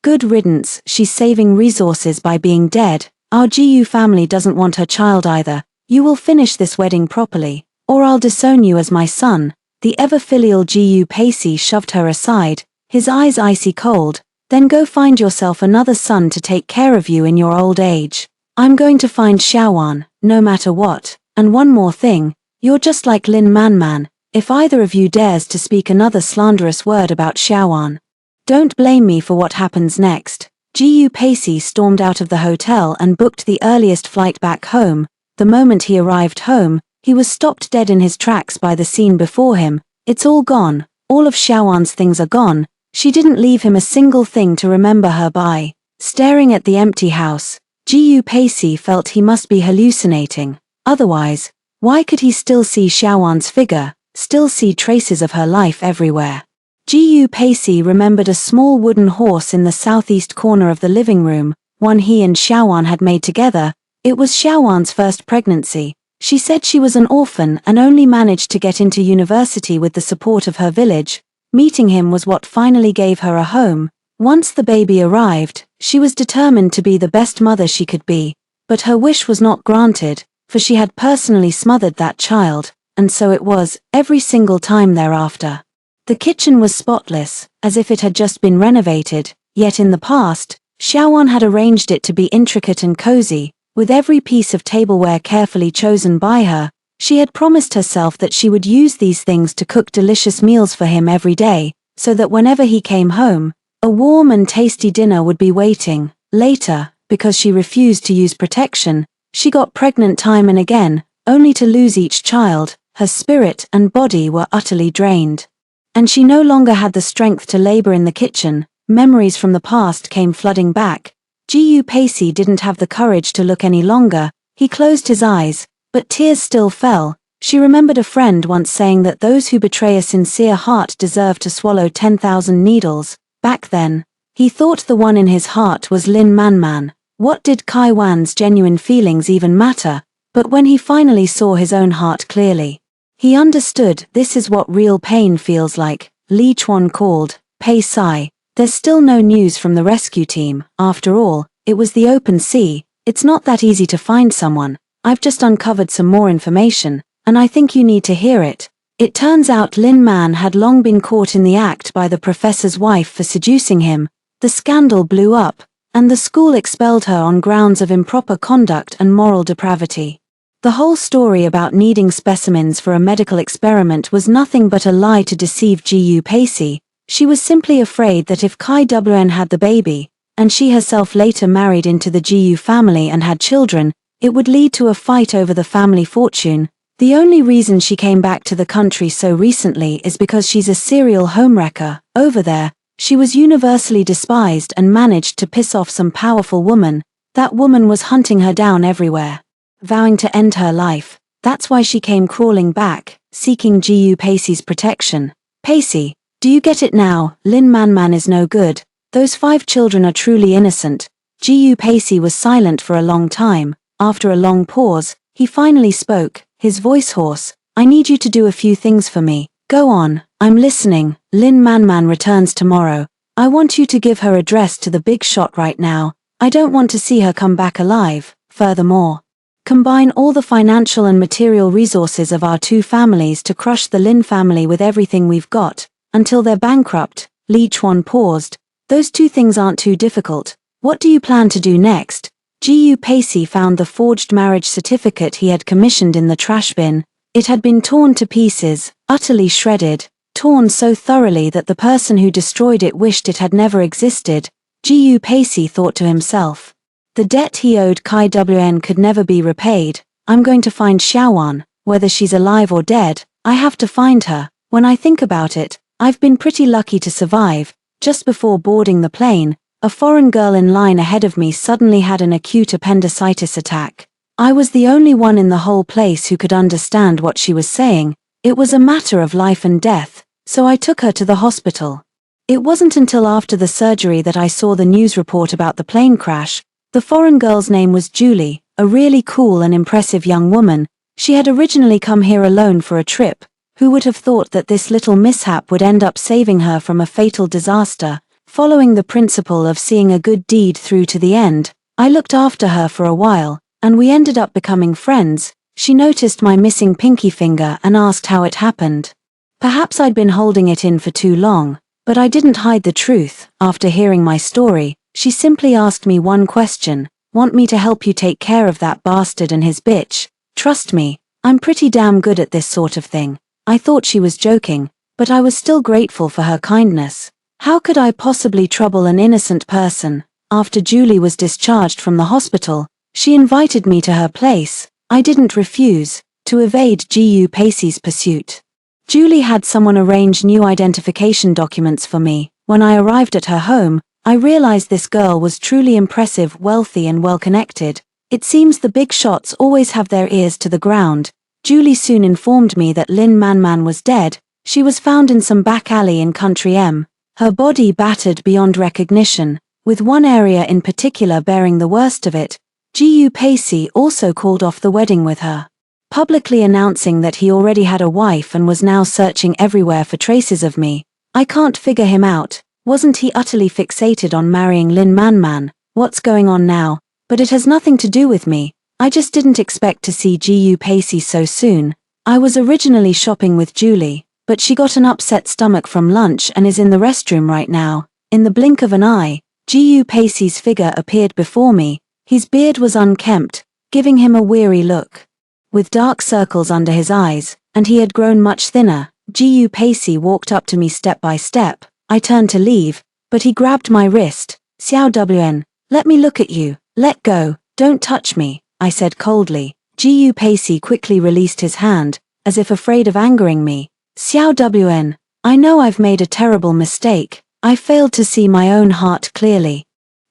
Good riddance, she's saving resources by being dead. Our Gu family doesn't want her child either. You will finish this wedding properly, or I'll disown you as my son. The ever-filial Gu Pacey shoved her aside, his eyes icy cold. Then go find yourself another son to take care of you in your old age. I'm going to find Xiaoan, no matter what. And one more thing, you're just like Lin Man. If either of you dares to speak another slanderous word about Xiaoan, don't blame me for what happens next. Gu Pacey stormed out of the hotel and booked the earliest flight back home. The moment he arrived home, he was stopped dead in his tracks by the scene before him. It's all gone. All of Xiaoan's things are gone. She didn't leave him a single thing to remember her by. Staring at the empty house, Gu Pacey felt he must be hallucinating. Otherwise, why could he still see Xiaoan's figure, still see traces of her life everywhere? Gu Pacey remembered a small wooden horse in the southeast corner of the living room, one he and Xiaoan had made together. It was Xiaoan's first pregnancy. She said she was an orphan and only managed to get into university with the support of her village. Meeting him was what finally gave her a home. Once the baby arrived, she was determined to be the best mother she could be. But her wish was not granted, for she had personally smothered that child, and so it was, every single time thereafter. The kitchen was spotless, as if it had just been renovated, yet in the past, Xiaoan had arranged it to be intricate and cozy, with every piece of tableware carefully chosen by her. She had promised herself that she would use these things to cook delicious meals for him every day, so that whenever he came home, a warm and tasty dinner would be waiting. Later, because she refused to use protection, she got pregnant time and again, only to lose each child. Her spirit and body were utterly drained. And she no longer had the strength to labor in the kitchen. Memories from the past came flooding back. Gu Pacey didn't have the courage to look any longer. He closed his eyes, but tears still fell. She remembered a friend once saying that those who betray a sincere heart deserve to swallow 10,000 needles. Back then, he thought the one in his heart was Lin Man. What did Kai Wan's genuine feelings even matter? But when he finally saw his own heart clearly, he understood. This is what real pain feels like. Li Chuan called. Pei Sai. There's still no news from the rescue team. After all, it was the open sea. It's not that easy to find someone. I've just uncovered some more information, and I think you need to hear it. It turns out Lin Man had long been caught in the act by the professor's wife for seducing him. The scandal blew up, and the school expelled her on grounds of improper conduct and moral depravity. The whole story about needing specimens for a medical experiment was nothing but a lie to deceive Gu Pacey. She was simply afraid that if Kai Wn had the baby, and she herself later married into the Gu family and had children, it would lead to a fight over the family fortune. The only reason she came back to the country so recently is because she's a serial homewrecker. Over there, she was universally despised and managed to piss off some powerful woman. That woman was hunting her down everywhere, vowing to end her life. That's why she came crawling back, seeking Gu Pacey's protection. Pacey, do you get it now? Lin Man is no good. Those 5 children are truly innocent. Gu Pacey was silent for a long time. After a long pause, he finally spoke, his voice hoarse. I need you to do a few things for me. Go on, I'm listening. Lin Man returns tomorrow. I want you to give her address to the big shot right now. I don't want to see her come back alive. Furthermore, combine all the financial and material resources of our 2 families to crush the Lin family with everything we've got, until they're bankrupt. Li Chuan paused. Those 2 things aren't too difficult. What do you plan to do next? Gu Pacey found the forged marriage certificate he had commissioned in the trash bin. It had been torn to pieces, utterly shredded, torn so thoroughly that the person who destroyed it wished it had never existed. Gu Pacey thought to himself. The debt he owed Kai Wn could never be repaid. I'm going to find Xiaoan, whether she's alive or dead. I have to find her. When I think about it, I've been pretty lucky to survive. Just before boarding the plane, a foreign girl in line ahead of me suddenly had an acute appendicitis attack. I was the only one in the whole place who could understand what she was saying. It was a matter of life and death, so I took her to the hospital. It wasn't until after the surgery that I saw the news report about the plane crash. The foreign girl's name was Julie, a really cool and impressive young woman. She had originally come here alone for a trip. Who would have thought that this little mishap would end up saving her from a fatal disaster? Following the principle of seeing a good deed through to the end, I looked after her for a while, and we ended up becoming friends. She noticed my missing pinky finger and asked how it happened. Perhaps I'd been holding it in for too long, but I didn't hide the truth. After hearing my story, she simply asked me one question: "Want me to help you take care of that bastard and his bitch?" Trust me, I'm pretty damn good at this sort of thing. I thought she was joking, but I was still grateful for her kindness. How could I possibly trouble an innocent person? After Julie was discharged from the hospital, she invited me to her place. I didn't refuse, to evade Gu Pacey's pursuit. Julie had someone arrange new identification documents for me. When I arrived at her home, I realized this girl was truly impressive, wealthy and well-connected. It seems the big shots always have their ears to the ground. Julie soon informed me that Lin Manman was dead. She was found in some back alley in Country M. Her body battered beyond recognition, with one area in particular bearing the worst of it. Gu Pacey also called off the wedding with her, publicly announcing that he already had a wife and was now searching everywhere for traces of me. I can't figure him out. Wasn't he utterly fixated on marrying Lin Manman? What's going on now? But it has nothing to do with me. I just didn't expect to see Gu Pacey so soon. I was originally shopping with Julie, but she got an upset stomach from lunch and is in the restroom right now. In the blink of an eye, Gu Pacey's figure appeared before me. His beard was unkempt, giving him a weary look, with dark circles under his eyes, and he had grown much thinner. Gu Pacey walked up to me step by step. I turned to leave, but he grabbed my wrist. "Xiao Wn, let me look at you." "Let go, don't touch me," I said coldly. Gu Pacey quickly released his hand, as if afraid of angering me. "Xiao Wn, I know I've made a terrible mistake. I failed to see my own heart clearly.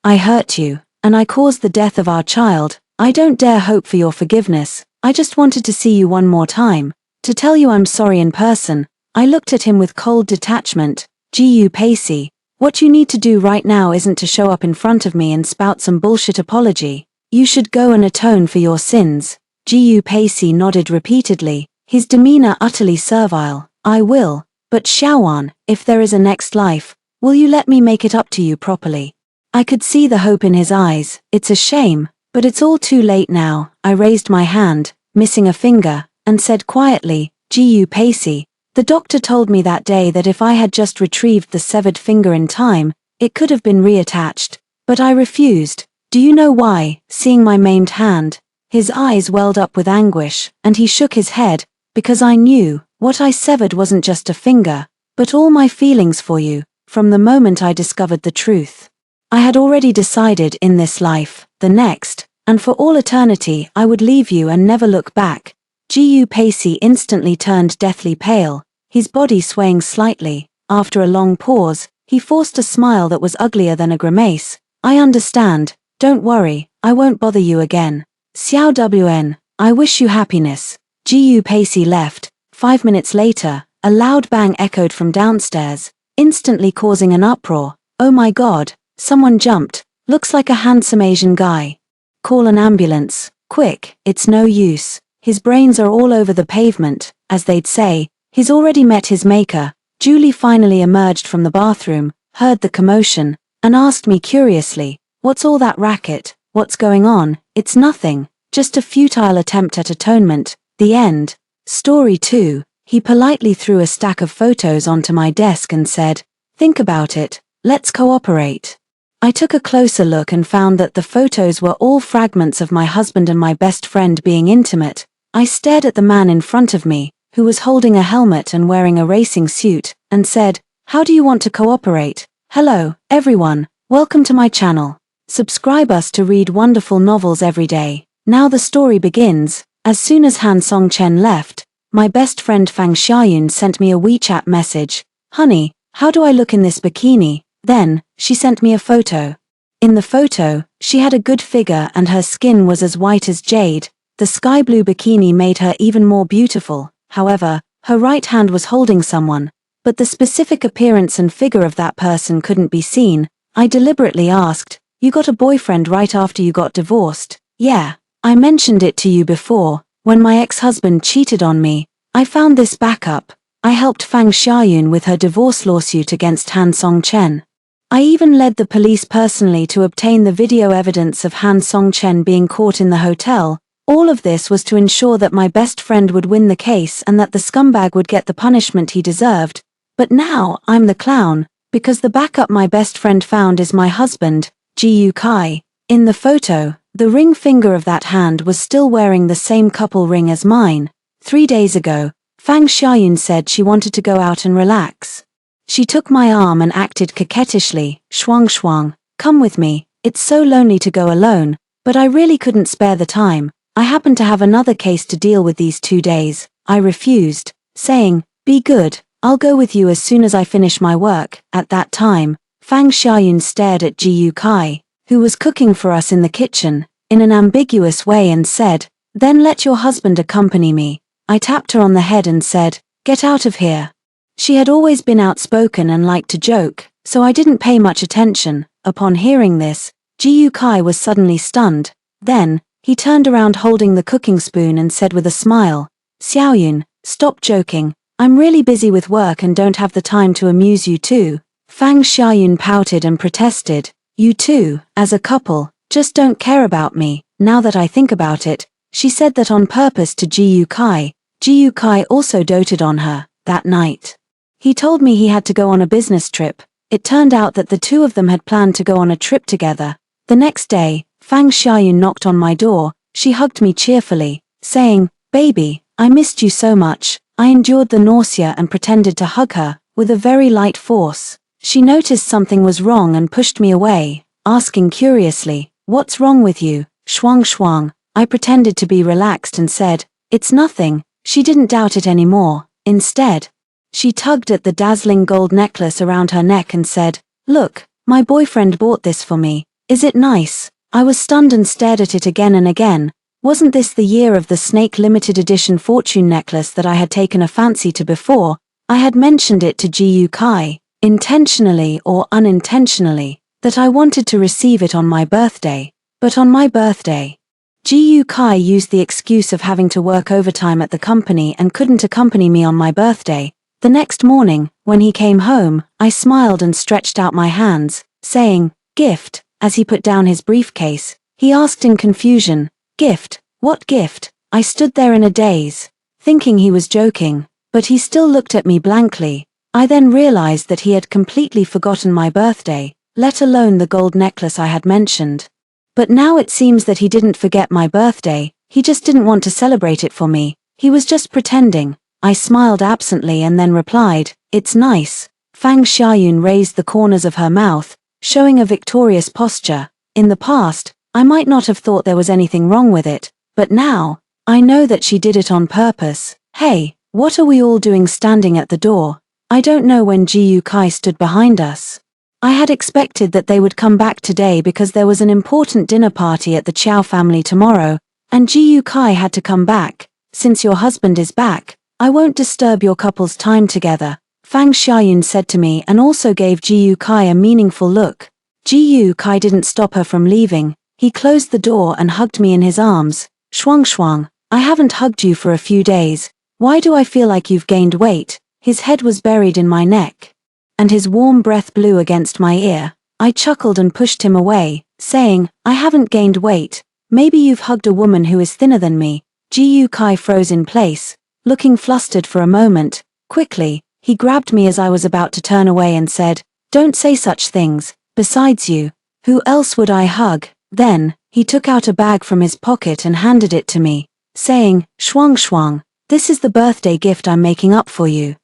I hurt you, and I caused the death of our child. I don't dare hope for your forgiveness. I just wanted to see you one more time, to tell you I'm sorry in person." I looked at him with cold detachment. "Gu Pacey, what you need to do right now isn't to show up in front of me and spout some bullshit apology. You should go and atone for your sins." Gu Pacey nodded repeatedly, his demeanor utterly servile. "I will, but Xiaowan, if there is a next life, will you let me make it up to you properly?" I could see the hope in his eyes. "It's a shame, but it's all too late now." I raised my hand, missing a finger, and said quietly, "Gu Pacey, the doctor told me that day that if I had just retrieved the severed finger in time, it could have been reattached. But I refused. Do you know why?" Seeing my maimed hand, his eyes welled up with anguish, and he shook his head. "Because I knew, what I severed wasn't just a finger, but all my feelings for you, from the moment I discovered the truth. I had already decided in this life, the next, and for all eternity I would leave you and never look back." Gu Pacey instantly turned deathly pale, his body swaying slightly. After a long pause, he forced a smile that was uglier than a grimace. "I understand. Don't worry, I won't bother you again. Xiao Wn, I wish you happiness." Gu Pacey left. 5 minutes later, a loud bang echoed from downstairs, instantly causing an uproar. "Oh my God, someone jumped. Looks like a handsome Asian guy. Call an ambulance, quick, it's no use. His brains are all over the pavement, as they'd say. He's already met his maker." Julie finally emerged from the bathroom, heard the commotion, and asked me curiously, "What's all that racket? What's going on?" "It's nothing, just a futile attempt at atonement." The end. Story 2. He politely threw a stack of photos onto my desk and said, "Think about it, let's cooperate." I took a closer look and found that the photos were all fragments of my husband and my best friend being intimate. I stared at the man in front of me, who was holding a helmet and wearing a racing suit, and said, "How do you want to cooperate?" Hello, everyone, welcome to my channel. Subscribe us to read wonderful novels every day. Now the story begins. As soon as Han Song-chen left, my best friend Fang Xiaoyun sent me a WeChat message. Honey, how do I look in this bikini? Then, she sent me a photo. In the photo, she had a good figure and her skin was as white as jade. The sky blue bikini made her even more beautiful. However, her right hand was holding someone, but the specific appearance and figure of that person couldn't be seen. I deliberately asked, "You got a boyfriend right after you got divorced?" "Yeah. I mentioned it to you before. When my ex-husband cheated on me, I found this backup. I helped Fang Xiaoyun with her divorce lawsuit against Han Songchen. I even led the police personally to obtain the video evidence of Han Songchen being caught in the hotel. All of this was to ensure that my best friend would win the case and that the scumbag would get the punishment he deserved. But now, I'm the clown, because the backup my best friend found is my husband, Ji Kai. In the photo, the ring finger of that hand was still wearing the same couple ring as mine. 3 days ago, Fang Xiaoyun said she wanted to go out and relax. She took my arm and acted coquettishly. "Shuang shuang, come with me, it's so lonely to go alone," but I really couldn't spare the time. I happened to have another case to deal with these 2 days. I refused, saying, "Be good, I'll go with you as soon as I finish my work." At that time, Fang Xiaoyun stared at Ji Kai, who was cooking for us in the kitchen, in an ambiguous way and said, "Then let your husband accompany me." I tapped her on the head and said, "Get out of here." She had always been outspoken and liked to joke, so I didn't pay much attention. Upon hearing this, Ji Kai was suddenly stunned. Then, he turned around holding the cooking spoon and said with a smile, "Xiaoyun, stop joking. I'm really busy with work and don't have the time to amuse you too." Fang Xiaoyun pouted and protested, "You two, as a couple, just don't care about me." Now that I think about it, she said that on purpose to Ji Kai. Ji Kai also doted on her. That night, he told me he had to go on a business trip. It turned out that the two of them had planned to go on a trip together. The next day, Fang Xiaoyun knocked on my door. She hugged me cheerfully, saying, "Baby, I missed you so much." I endured the nausea and pretended to hug her, with a very light force. She noticed something was wrong and pushed me away, asking curiously, "What's wrong with you?" "Shuang shuang." I pretended to be relaxed and said, "It's nothing." She didn't doubt it anymore. Instead, she tugged at the dazzling gold necklace around her neck and said, "Look, my boyfriend bought this for me. Is it nice?" I was stunned and stared at it again and again. Wasn't this the year of the snake limited edition fortune necklace that I had taken a fancy to before? I had mentioned it to Ji Kai, intentionally or unintentionally, that I wanted to receive it on my birthday. But on my birthday, Ji Kai used the excuse of having to work overtime at the company and couldn't accompany me on my birthday. The next morning, when he came home, I smiled and stretched out my hands, saying, "Gift." As he put down his briefcase, he asked in confusion, "Gift? What gift?" I stood there in a daze, thinking he was joking, but he still looked at me blankly. I then realized that he had completely forgotten my birthday, let alone the gold necklace I had mentioned. But now it seems that he didn't forget my birthday, he just didn't want to celebrate it for me. He was just pretending. I smiled absently and then replied, "It's nice." Fang Xiaoyun raised the corners of her mouth, showing a victorious posture. In the past, I might not have thought there was anything wrong with it, but now, I know that she did it on purpose. "Hey, what are we all doing standing at the door?" I don't know when Ji Kai stood behind us. I had expected that they would come back today because there was an important dinner party at the Chow family tomorrow, and Ji Kai had to come back. "Since your husband is back, I won't disturb your couple's time together," Fang Xiaoyun said to me and also gave Ji Kai a meaningful look. Ji Kai didn't stop her from leaving. He closed the door and hugged me in his arms. "Shuang shuang, I haven't hugged you for a few days. Why do I feel like you've gained weight?" His head was buried in my neck, and his warm breath blew against my ear. I chuckled and pushed him away, saying, "I haven't gained weight. Maybe you've hugged a woman who is thinner than me." Ji Kai froze in place, looking flustered for a moment. Quickly, he grabbed me as I was about to turn away and said, "Don't say such things. Besides you, who else would I hug?" Then, he took out a bag from his pocket and handed it to me, saying, "Shuang shuang, this is the birthday gift I'm making up for you."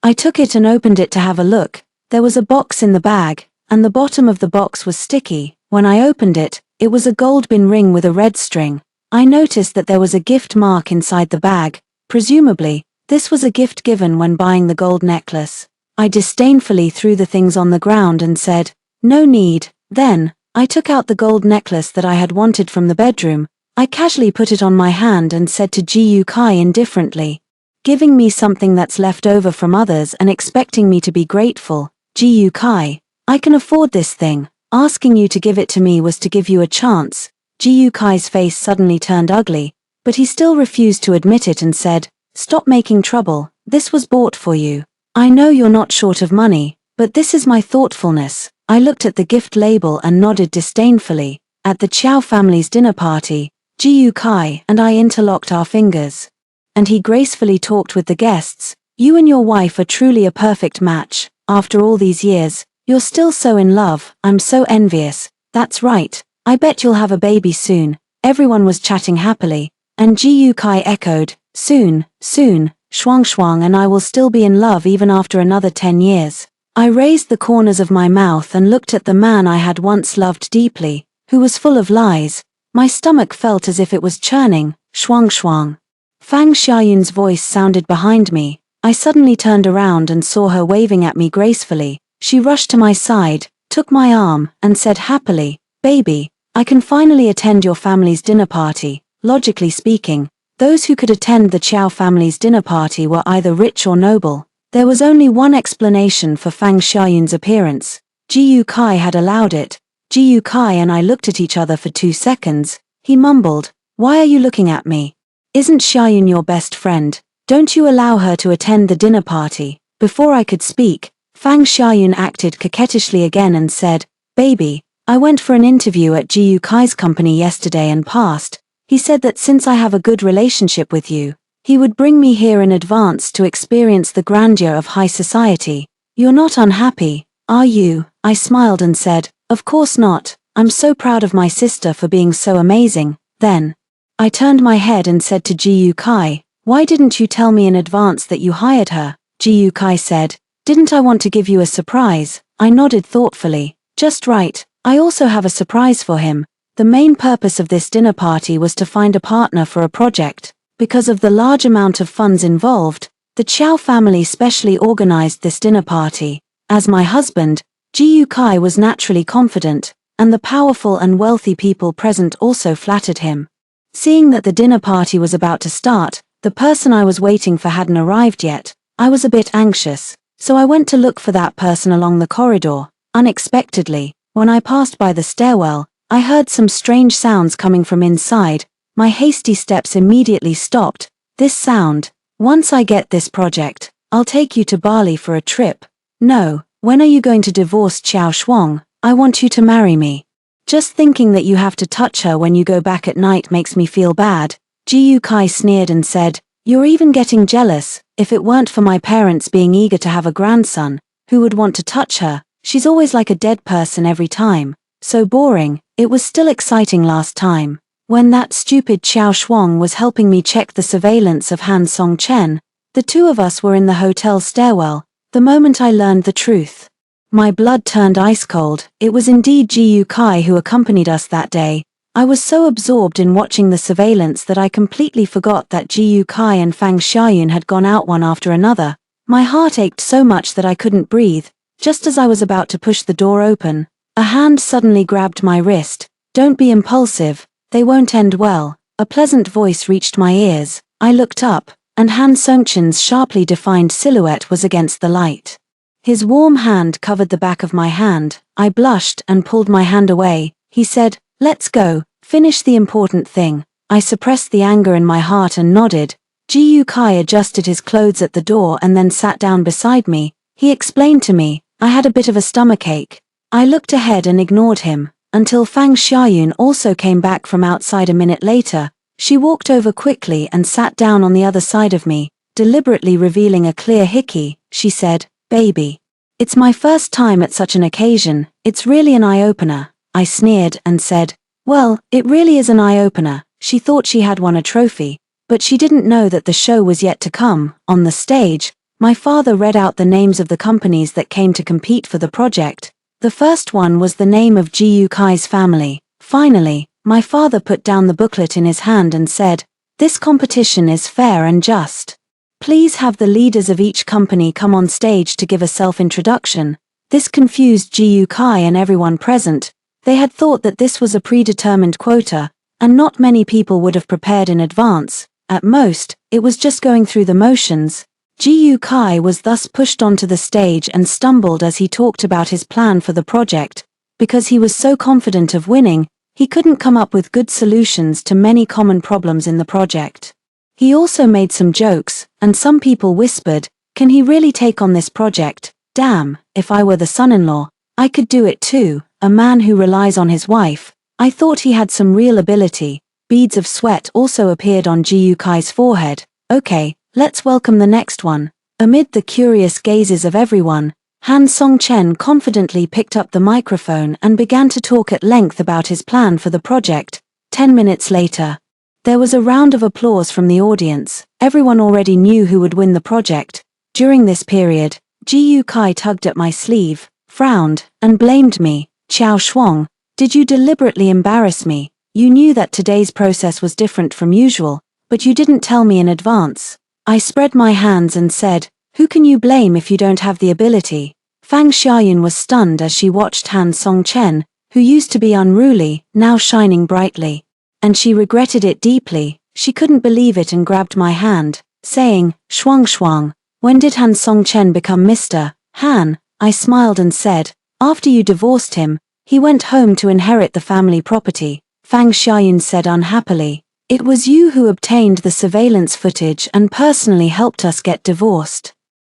I took it and opened it to have a look. There was a box in the bag, and the bottom of the box was sticky. When I opened it, it was a gold bin ring with a red string. I noticed that there was a gift mark inside the bag. Presumably, This was a gift given when buying the gold necklace. I disdainfully threw the things on the ground and said, "No need." Then, I took out the gold necklace that I had wanted from the bedroom. I casually put it on my hand and said to Ji Kai indifferently, "Giving me something that's left over from others and expecting me to be grateful. Ji Kai, I can afford this thing. Asking you to give it to me was to give you a chance." Ji Kai's face suddenly turned ugly, but he still refused to admit it and said, "Stop making trouble. This was bought for you. I know you're not short of money, but this is my thoughtfulness." I looked at the gift label and nodded disdainfully. At the Chow family's dinner party, Ji Kai and I interlocked our fingers. And he gracefully talked with the guests, "You and your wife are truly a perfect match. After all these years, you're still so in love. I'm so envious." "That's right. I bet you'll have a baby soon." Everyone was chatting happily, and Ji Kai echoed, "Soon, soon, Shuang Shuang and I will still be in love even after another 10 years. I raised the corners of my mouth and looked at the man I had once loved deeply, who was full of lies. My stomach felt as if it was churning. Shuang Shuang. Fang Xiaoyun's voice sounded behind me. I suddenly turned around and saw her waving at me gracefully. She rushed to my side, took my arm, and said happily, "Baby, I can finally attend your family's dinner party." Logically speaking, those who could attend the Chow family's dinner party were either rich or noble. There was only one explanation for Fang Xiaoyun's appearance. Ji Kai had allowed it. Ji Kai and I looked at each other for 2 seconds. He mumbled, "Why are you looking at me? Isn't Xiaoyun your best friend? Don't you allow her to attend the dinner party?" Before I could speak, Fang Xiaoyun acted coquettishly again and said, "Baby, I went for an interview at Ji Kai's company yesterday and passed. He said that since I have a good relationship with you, he would bring me here in advance to experience the grandeur of high society. You're not unhappy, are you?" I smiled and said, "Of course not. I'm so proud of my sister for being so amazing." Then, I turned my head and said to Ji Kai, "Why didn't you tell me in advance that you hired her?" Ji Kai said, "Didn't I want to give you a surprise?" I nodded thoughtfully. "Just right. I also have a surprise for him." The main purpose of this dinner party was to find a partner for a project. Because of the large amount of funds involved, the Chow family specially organized this dinner party. As my husband, Ji Kai was naturally confident, and the powerful and wealthy people present also flattered him. Seeing that the dinner party was about to start, the person I was waiting for hadn't arrived yet. I was a bit anxious, so I went to look for that person along the corridor. Unexpectedly, when I passed by the stairwell, I heard some strange sounds coming from inside. My hasty steps immediately stopped. This sound, "Once I get this project, I'll take you to Bali for a trip." "No, when are you going to divorce Xiao Shuang? I want you to marry me." "Just thinking that you have to touch her when you go back at night makes me feel bad." Ji Kai sneered and said, "You're even getting jealous. If it weren't for my parents being eager to have a grandson, who would want to touch her? She's always like a dead person every time. So boring." It was still exciting last time, when that stupid Xiao Shuang was helping me check the surveillance of Han Song Chen. The two of us were in the hotel stairwell, the moment I learned the truth. My blood turned ice cold. It was indeed Ji Kai who accompanied us that day. I was so absorbed in watching the surveillance that I completely forgot that Ji Kai and Fang Xiaoyun had gone out one after another. My heart ached so much that I couldn't breathe. Just as I was about to push the door open, a hand suddenly grabbed my wrist. "Don't be impulsive, they won't end well." A pleasant voice reached my ears. I looked up, and Han Songchen's sharply defined silhouette was against the light. His warm hand covered the back of my hand. I blushed and pulled my hand away. He said, "Let's go, finish the important thing." I suppressed the anger in my heart and nodded. Ji Kai adjusted his clothes at the door and then sat down beside me. He explained to me, I had a bit of a stomachache. I looked ahead and ignored him, until Fang Xiaoyun also came back from outside a minute later. She walked over quickly and sat down on the other side of me, deliberately revealing a clear hickey. She said, "Baby, it's my first time at such an occasion, it's really an eye-opener." I sneered and said, "Well, it really is an eye-opener." She thought she had won a trophy, but she didn't know that the show was yet to come. On the stage, my father read out the names of the companies that came to compete for the project. The first one was the name of Ji Kai's family. Finally, my father put down the booklet in his hand and said, "This competition is fair and just. Please have the leaders of each company come on stage to give a self-introduction. This confused Ji Kai and everyone present. They had thought that this was a predetermined quota, and not many people would have prepared in advance. At most, it was just going through the motions. Ji Kai was thus pushed onto the stage and stumbled as he talked about his plan for the project. Because he was so confident of winning, he couldn't come up with good solutions to many common problems in the project. He also made some jokes, and some people whispered, "Can he really take on this project? Damn, if I were the son-in-law, I could do it too, a man who relies on his wife." I thought he had some real ability. Beads of sweat also appeared on Ji Kai's forehead. Okay, let's welcome the next one. Amid the curious gazes of everyone, Han Song-chen confidently picked up the microphone and began to talk at length about his plan for the project. 10 minutes later, there was a round of applause from the audience. Everyone already knew who would win the project. During this period, Ji Kai tugged at my sleeve, frowned, and blamed me. "Qiao Shuang, did you deliberately embarrass me? You knew that today's process was different from usual, but you didn't tell me in advance." I spread my hands and said, "Who can you blame if you don't have the ability?" Fang Xiaoyun was stunned as she watched Han Song-chen, who used to be unruly, now shining brightly. And she regretted it deeply. She couldn't believe it and grabbed my hand, saying, "Shuang Shuang, when did Han Song-chen become Mr. Han?" I smiled and said, "After you divorced him, he went home to inherit the family property." Fang Xiaoyun said unhappily, "It was you who obtained the surveillance footage and personally helped us get divorced.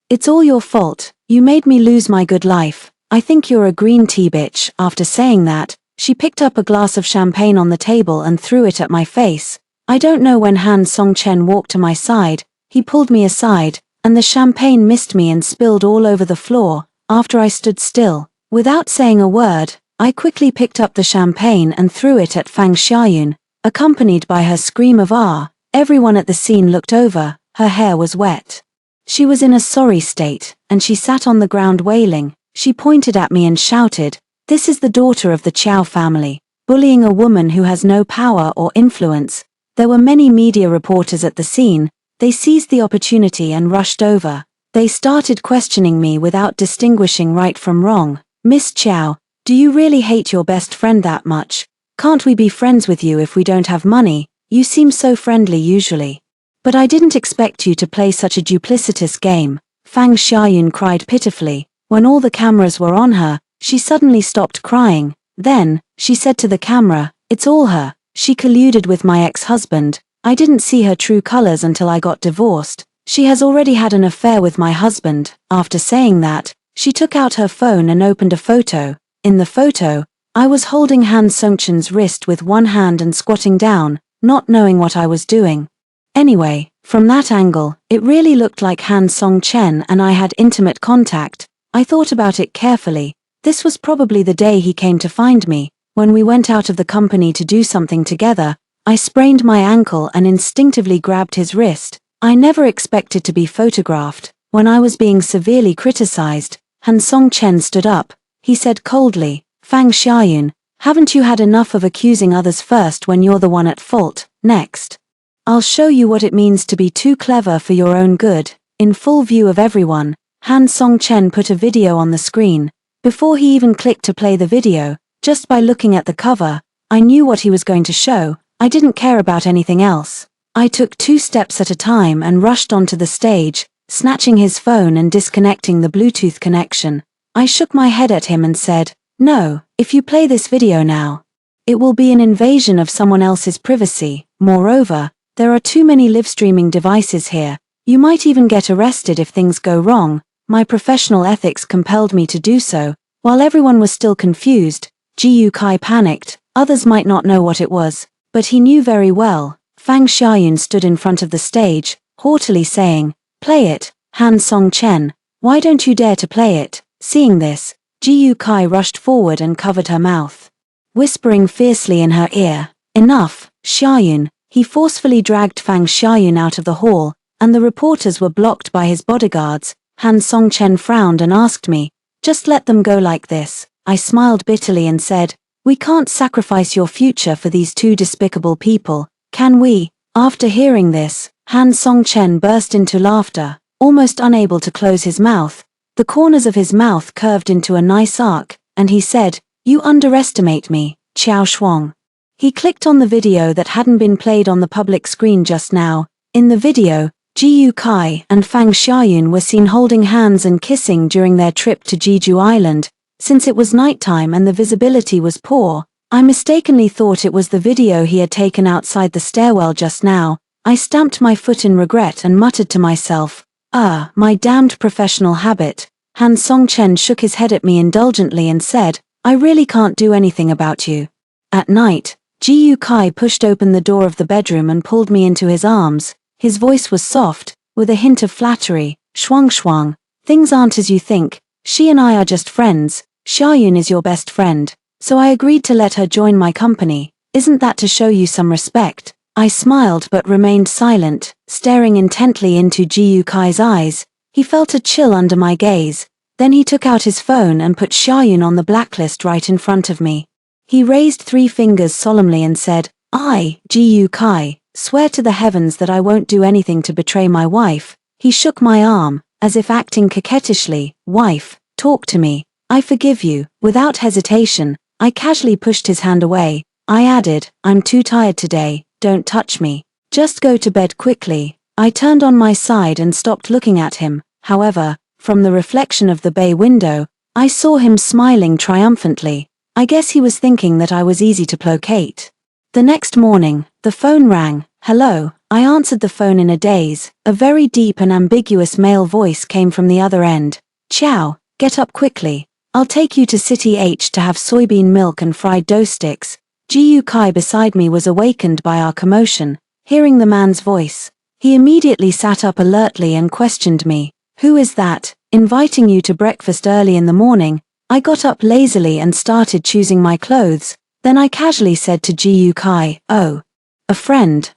It's all your fault. You made me lose my good life. I think you're a green tea bitch." After saying that, she picked up a glass of champagne on the table and threw it at my face. I don't know when Han Song-chen walked to my side, he pulled me aside, and the champagne missed me and spilled all over the floor. After I stood still, without saying a word, I quickly picked up the champagne and threw it at Fang Xiaoyun, accompanied by her scream of "Ah!" Everyone at the scene looked over. Her hair was wet. She was in a sorry state, and she sat on the ground wailing. She pointed at me and shouted, "This is the daughter of the Qiao family, bullying a woman who has no power or influence." There were many media reporters at the scene. They seized the opportunity and rushed over. They started questioning me without distinguishing right from wrong. "Miss Qiao, do you really hate your best friend that much? Can't we be friends with you if we don't have money? You seem so friendly usually. But I didn't expect you to play such a duplicitous game." Fang Xiaoyun cried pitifully. When all the cameras were on her, she suddenly stopped crying. Then, she said to the camera, "It's all her. She colluded with my ex-husband. I didn't see her true colors until I got divorced. She has already had an affair with my husband." After saying that, she took out her phone and opened a photo. In the photo, I was holding Han Song-chen's wrist with one hand and squatting down, not knowing what I was doing. Anyway, from that angle, it really looked like Han Song-chen and I had intimate contact. I thought about it carefully. This was probably the day he came to find me. When we went out of the company to do something together, I sprained my ankle and instinctively grabbed his wrist. I never expected to be photographed. When I was being severely criticized, Han Song-chen stood up. He said coldly, "Fang Xiaoyun, haven't you had enough of accusing others first when you're the one at fault? Next, I'll show you what it means to be too clever for your own good." In full view of everyone, Han Song-chen put a video on the screen. Before he even clicked to play the video, just by looking at the cover, I knew what he was going to show. I didn't care about anything else. I took 2 steps at a time and rushed onto the stage, snatching his phone and disconnecting the Bluetooth connection. I shook my head at him and said, "No, if you play this video now, it will be an invasion of someone else's privacy. Moreover, there are too many live streaming devices here. You might even get arrested if things go wrong." My professional ethics compelled me to do so. While everyone was still confused, Ji Kai panicked. Others might not know what it was, but he knew very well. Fang Xiaoyun stood in front of the stage, haughtily saying, "Play it, Han Song-chen. Why don't you dare to play it?" Seeing this, Ji Kai rushed forward and covered her mouth, whispering fiercely in her ear, "Enough, Xiaoyun." He forcefully dragged Fang Xiaoyun out of the hall, and the reporters were blocked by his bodyguards. Han Song-chen frowned and asked me, "Just let them go like this?" I smiled bitterly and said, "We can't sacrifice your future for these 2 despicable people, can we?" After hearing this, Han Song-chen burst into laughter, almost unable to close his mouth. The corners of his mouth curved into a nice arc, and he said, "You underestimate me, Xiao Shuang." He clicked on the video that hadn't been played on the public screen just now. In the video, Ji Kai and Fang Xiaoyun were seen holding hands and kissing during their trip to Jeju Island. Since it was nighttime and the visibility was poor, I mistakenly thought it was the video he had taken outside the stairwell just now. I stamped my foot in regret and muttered to myself, my damned professional habit." Han Song-chen shook his head at me indulgently and said, "I really can't do anything about you." At night, Ji Kai pushed open the door of the bedroom and pulled me into his arms. His voice was soft, with a hint of flattery. "Shuang, things aren't as you think. She and I are just friends. Xiaoyun is your best friend. So I agreed to let her join my company. Isn't that to show you some respect?" I smiled but remained silent, staring intently into Ji Kai's eyes. He felt a chill under my gaze. Then he took out his phone and put Xiaoyun on the blacklist right in front of me. He raised 3 fingers solemnly and said, "I, Ji Kai, swear to the heavens that I won't do anything to betray my wife." He shook my arm, as if acting coquettishly. "Wife, talk to me. I forgive you." Without hesitation, I casually pushed his hand away. I added, "I'm too tired today, don't touch me. Just go to bed quickly." I turned on my side and stopped looking at him. However, from the reflection of the bay window, I saw him smiling triumphantly. I guess he was thinking that I was easy to placate. The next morning, the phone rang. "Hello." I answered the phone in a daze. A very deep and ambiguous male voice came from the other end. "Ciao, get up quickly. I'll take you to City H to have soybean milk and fried dough sticks." Ji Kai beside me was awakened by our commotion. Hearing the man's voice, he immediately sat up alertly and questioned me. "Who is that, inviting you to breakfast early in the morning?" I got up lazily and started choosing my clothes. Then I casually said to Ji Kai, "Oh, a friend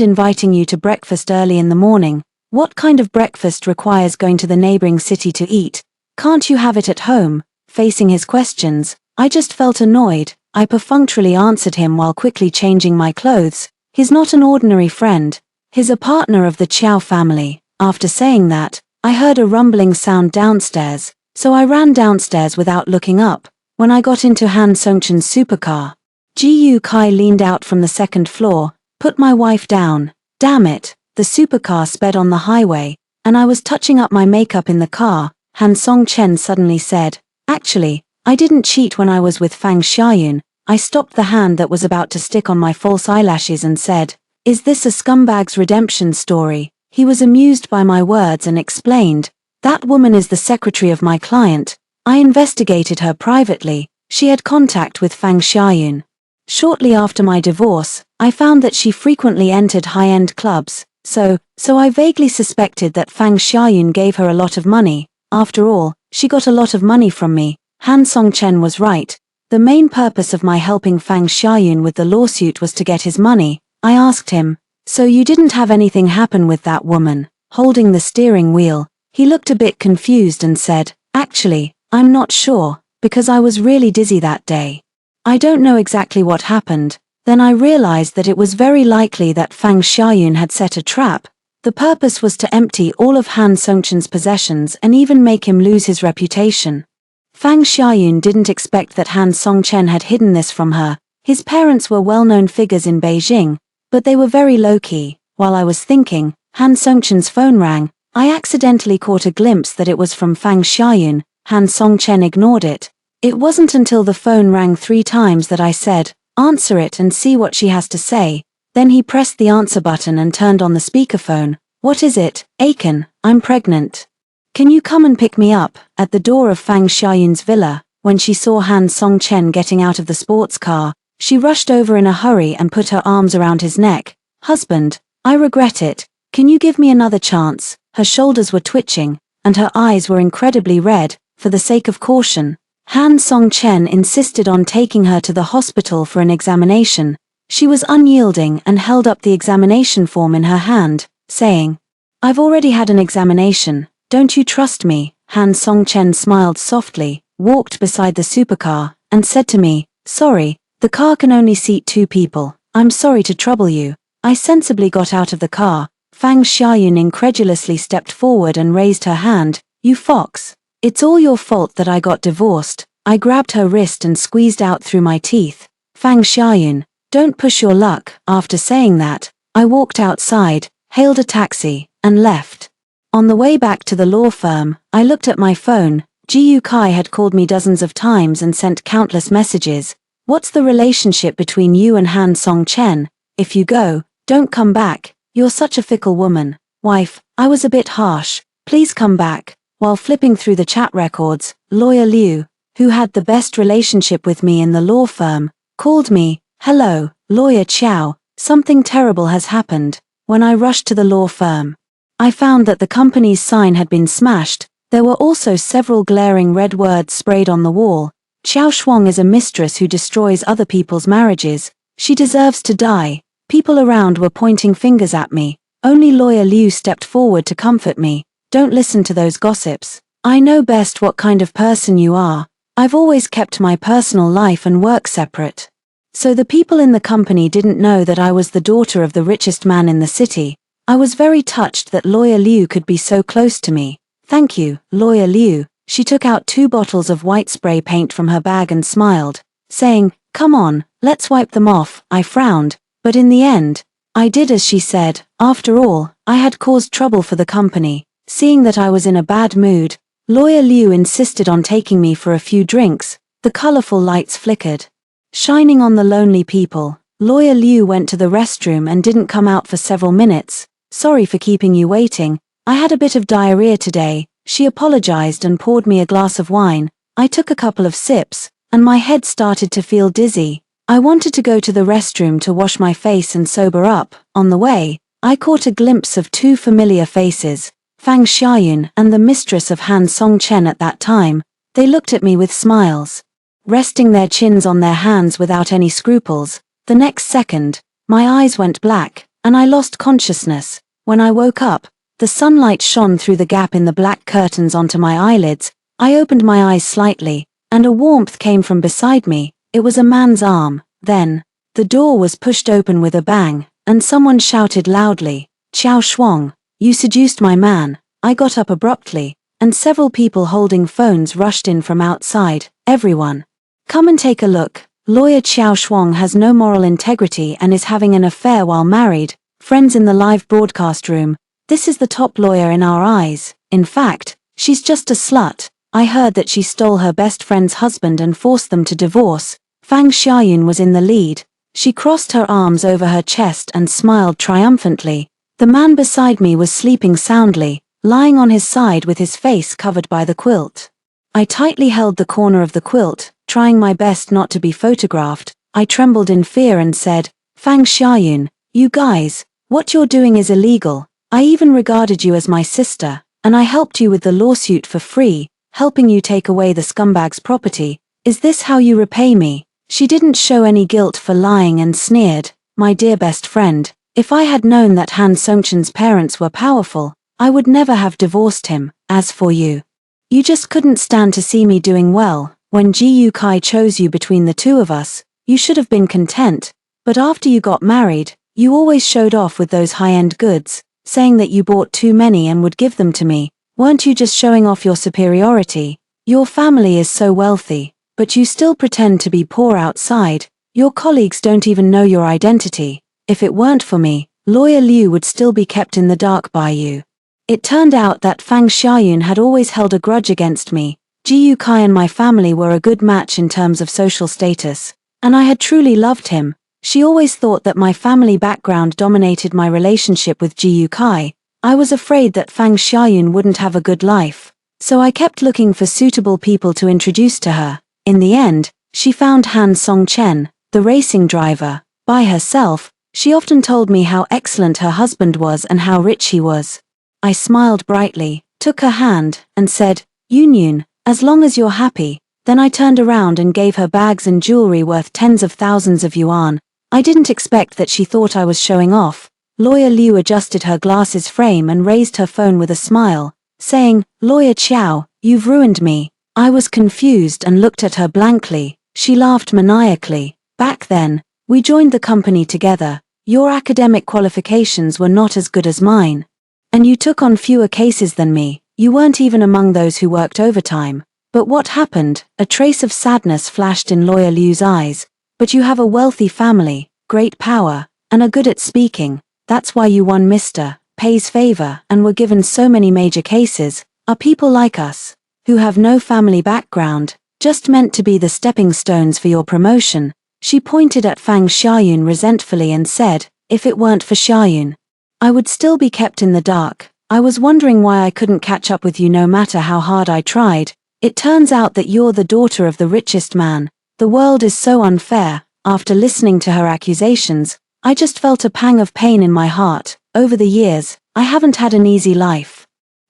inviting you to breakfast early in the morning. What kind of breakfast requires going to the neighboring city to eat? Can't you have it at home?" Facing his questions, I just felt annoyed. I perfunctorily answered him while quickly changing my clothes. "He's not an ordinary friend. He's a partner of the Chiao family." After saying that, I heard a rumbling sound downstairs, so I ran downstairs without looking up. When I got into Han Songchen's supercar, Ji Kai leaned out from the second floor. "Put my wife down." Damn it. The supercar sped on the highway, and I was touching up my makeup in the car. Han Song-chen suddenly said, "Actually, I didn't cheat when I was with Fang Xiaoyun." I stopped the hand that was about to stick on my false eyelashes and said, "Is this a scumbag's redemption story?" He was amused by my words and explained, "That woman is the secretary of my client. I investigated her privately. She had contact with Fang Xiaoyun. Shortly after my divorce, I found that she frequently entered high-end clubs, so I vaguely suspected that Fang Xiaoyun gave her a lot of money. After all, she got a lot of money from me." Han Song-chen was right. The main purpose of my helping Fang Xiaoyun with the lawsuit was to get his money. I asked him, "So you didn't have anything happen with that woman?" Holding the steering wheel, he looked a bit confused and said, "Actually, I'm not sure, because I was really dizzy that day. I don't know exactly what happened." Then I realized that it was very likely that Fang Xiaoyun had set a trap. The purpose was to empty all of Han Songchen's possessions and even make him lose his reputation. Fang Xiaoyun didn't expect that Han Songchen had hidden this from her. His parents were well-known figures in Beijing, but they were very low-key. While I was thinking, Han Songchen's phone rang. I accidentally caught a glimpse that it was from Fang Xiaoyun. Han Songchen ignored it. It wasn't until the phone rang 3 times that I said, "Answer it and see what she has to say." Then he pressed the answer button and turned on the speakerphone. "What is it, Aiken? I'm pregnant. Can you come and pick me up?" At the door of Fang Xiaoyun's villa, when she saw Han Songchen getting out of the sports car, she rushed over in a hurry and put her arms around his neck. "Husband, I regret it. Can you give me another chance?" Her shoulders were twitching, and her eyes were incredibly red. For the sake of caution, Han Songchen insisted on taking her to the hospital for an examination. She was unyielding and held up the examination form in her hand, saying, "I've already had an examination. Don't you trust me?" Han Songchen smiled softly, walked beside the supercar, and said to me, "Sorry, the car can only seat 2 people. I'm sorry to trouble you." I sensibly got out of the car. Fang Xiaoyun incredulously stepped forward and raised her hand. You fox. It's all your fault that I got divorced. I grabbed her wrist and squeezed out through my teeth. Fang Xiaoyun, don't push your luck. After saying that, I walked outside, hailed a taxi, and left. On the way back to the law firm, I looked at my phone. Ji Kai had called me dozens of times and sent countless messages. What's the relationship between you and Han Song-chen? If you go, don't come back. You're such a fickle woman. Wife, I was a bit harsh. Please come back. While flipping through the chat records, lawyer Liu, who had the best relationship with me in the law firm, called me. Hello, lawyer Chow, something terrible has happened. When I rushed to the law firm, I found that the company's sign had been smashed. There were also several glaring red words sprayed on the wall. Xiao Shuang is a mistress who destroys other people's marriages. She deserves to die. People around were pointing fingers at me. Only lawyer Liu stepped forward to comfort me. Don't listen to those gossips. I know best what kind of person you are. I've always kept my personal life and work separate. So the people in the company didn't know that I was the daughter of the richest man in the city. I was very touched that lawyer Liu could be so close to me. Thank you, lawyer Liu. She took out 2 bottles of white spray paint from her bag and smiled, saying, come on, let's wipe them off. I frowned, but in the end, I did as she said. After all, I had caused trouble for the company. Seeing that I was in a bad mood, lawyer Liu insisted on taking me for a few drinks. The colorful lights flickered, shining on the lonely people. Lawyer Liu went to the restroom and didn't come out for several minutes. Sorry for keeping you waiting. I had a bit of diarrhea today. She apologized and poured me a glass of wine. I took a couple of sips, and my head started to feel dizzy. I wanted to go to the restroom to wash my face and sober up. On the way, I caught a glimpse of 2 familiar faces, Fang Xiaoyun and the mistress of Han Song-chen at that time. They looked at me with smiles, resting their chins on their hands without any scruples. The next second, my eyes went black, and I lost consciousness. When I woke up, the sunlight shone through the gap in the black curtains onto my eyelids. I opened my eyes slightly, and a warmth came from beside me. It was a man's arm. Then, the door was pushed open with a bang, and someone shouted loudly, Xiao Shuang, you seduced my man. I got up abruptly, and several people holding phones rushed in from outside. Everyone, come and take a look. Lawyer Xiao Shuang has no moral integrity and is having an affair while married. Friends in the live broadcast room, this is the top lawyer in our eyes. In fact, she's just a slut. I heard that she stole her best friend's husband and forced them to divorce. Fang Xiaoyun was in the lead. She crossed her arms over her chest and smiled triumphantly. The man beside me was sleeping soundly, lying on his side with his face covered by the quilt. I tightly held the corner of the quilt, trying my best not to be photographed. I trembled in fear and said, Fang Xiaoyun, you guys, what you're doing is illegal. I even regarded you as my sister, and I helped you with the lawsuit for free, helping you take away the scumbag's property. Is this how you repay me? She didn't show any guilt for lying and sneered, my dear best friend, if I had known that Han Songchen's parents were powerful, I would never have divorced him. As for you, you just couldn't stand to see me doing well. When Ji Kai chose you between the two of us, you should have been content, but after you got married, you always showed off with those high-end goods, saying that you bought too many and would give them to me. Weren't you just showing off your superiority? Your family is so wealthy, but you still pretend to be poor outside. Your colleagues don't even know your identity. If it weren't for me, lawyer Liu would still be kept in the dark by you. It turned out that Fang Xiaoyun had always held a grudge against me. Ji Kai and my family were a good match in terms of social status, and I had truly loved him. She always thought that my family background dominated my relationship with Ji Kai. I was afraid that Fang Xiaoyun wouldn't have a good life, so I kept looking for suitable people to introduce to her. In the end, she found Han Song-chen, the racing driver. By herself, she often told me how excellent her husband was and how rich he was. I smiled brightly, took her hand, and said, Yunyun, as long as you're happy. Then I turned around and gave her bags and jewelry worth tens of thousands of yuan. I didn't expect that she thought I was showing off. Lawyer Liu adjusted her glasses frame and raised her phone with a smile, saying, Lawyer Chow, you've ruined me. I was confused and looked at her blankly. She laughed maniacally. Back then, we joined the company together. Your academic qualifications were not as good as mine. And you took on fewer cases than me, you weren't even among those who worked overtime. But what happened? A trace of sadness flashed in Lawyer Liu's eyes. But you have a wealthy family, great power, and are good at speaking. That's why you won Mr. Pay's favor and were given so many major cases. Are people like us, who have no family background, just meant to be the stepping stones for your promotion? She pointed at Fang Xiaoyun resentfully and said, if it weren't for Xiaoyun, I would still be kept in the dark. I was wondering why I couldn't catch up with you no matter how hard I tried. It turns out that you're the daughter of the richest man. The world is so unfair. After listening to her accusations, I just felt a pang of pain in my heart. Over the years, I haven't had an easy life.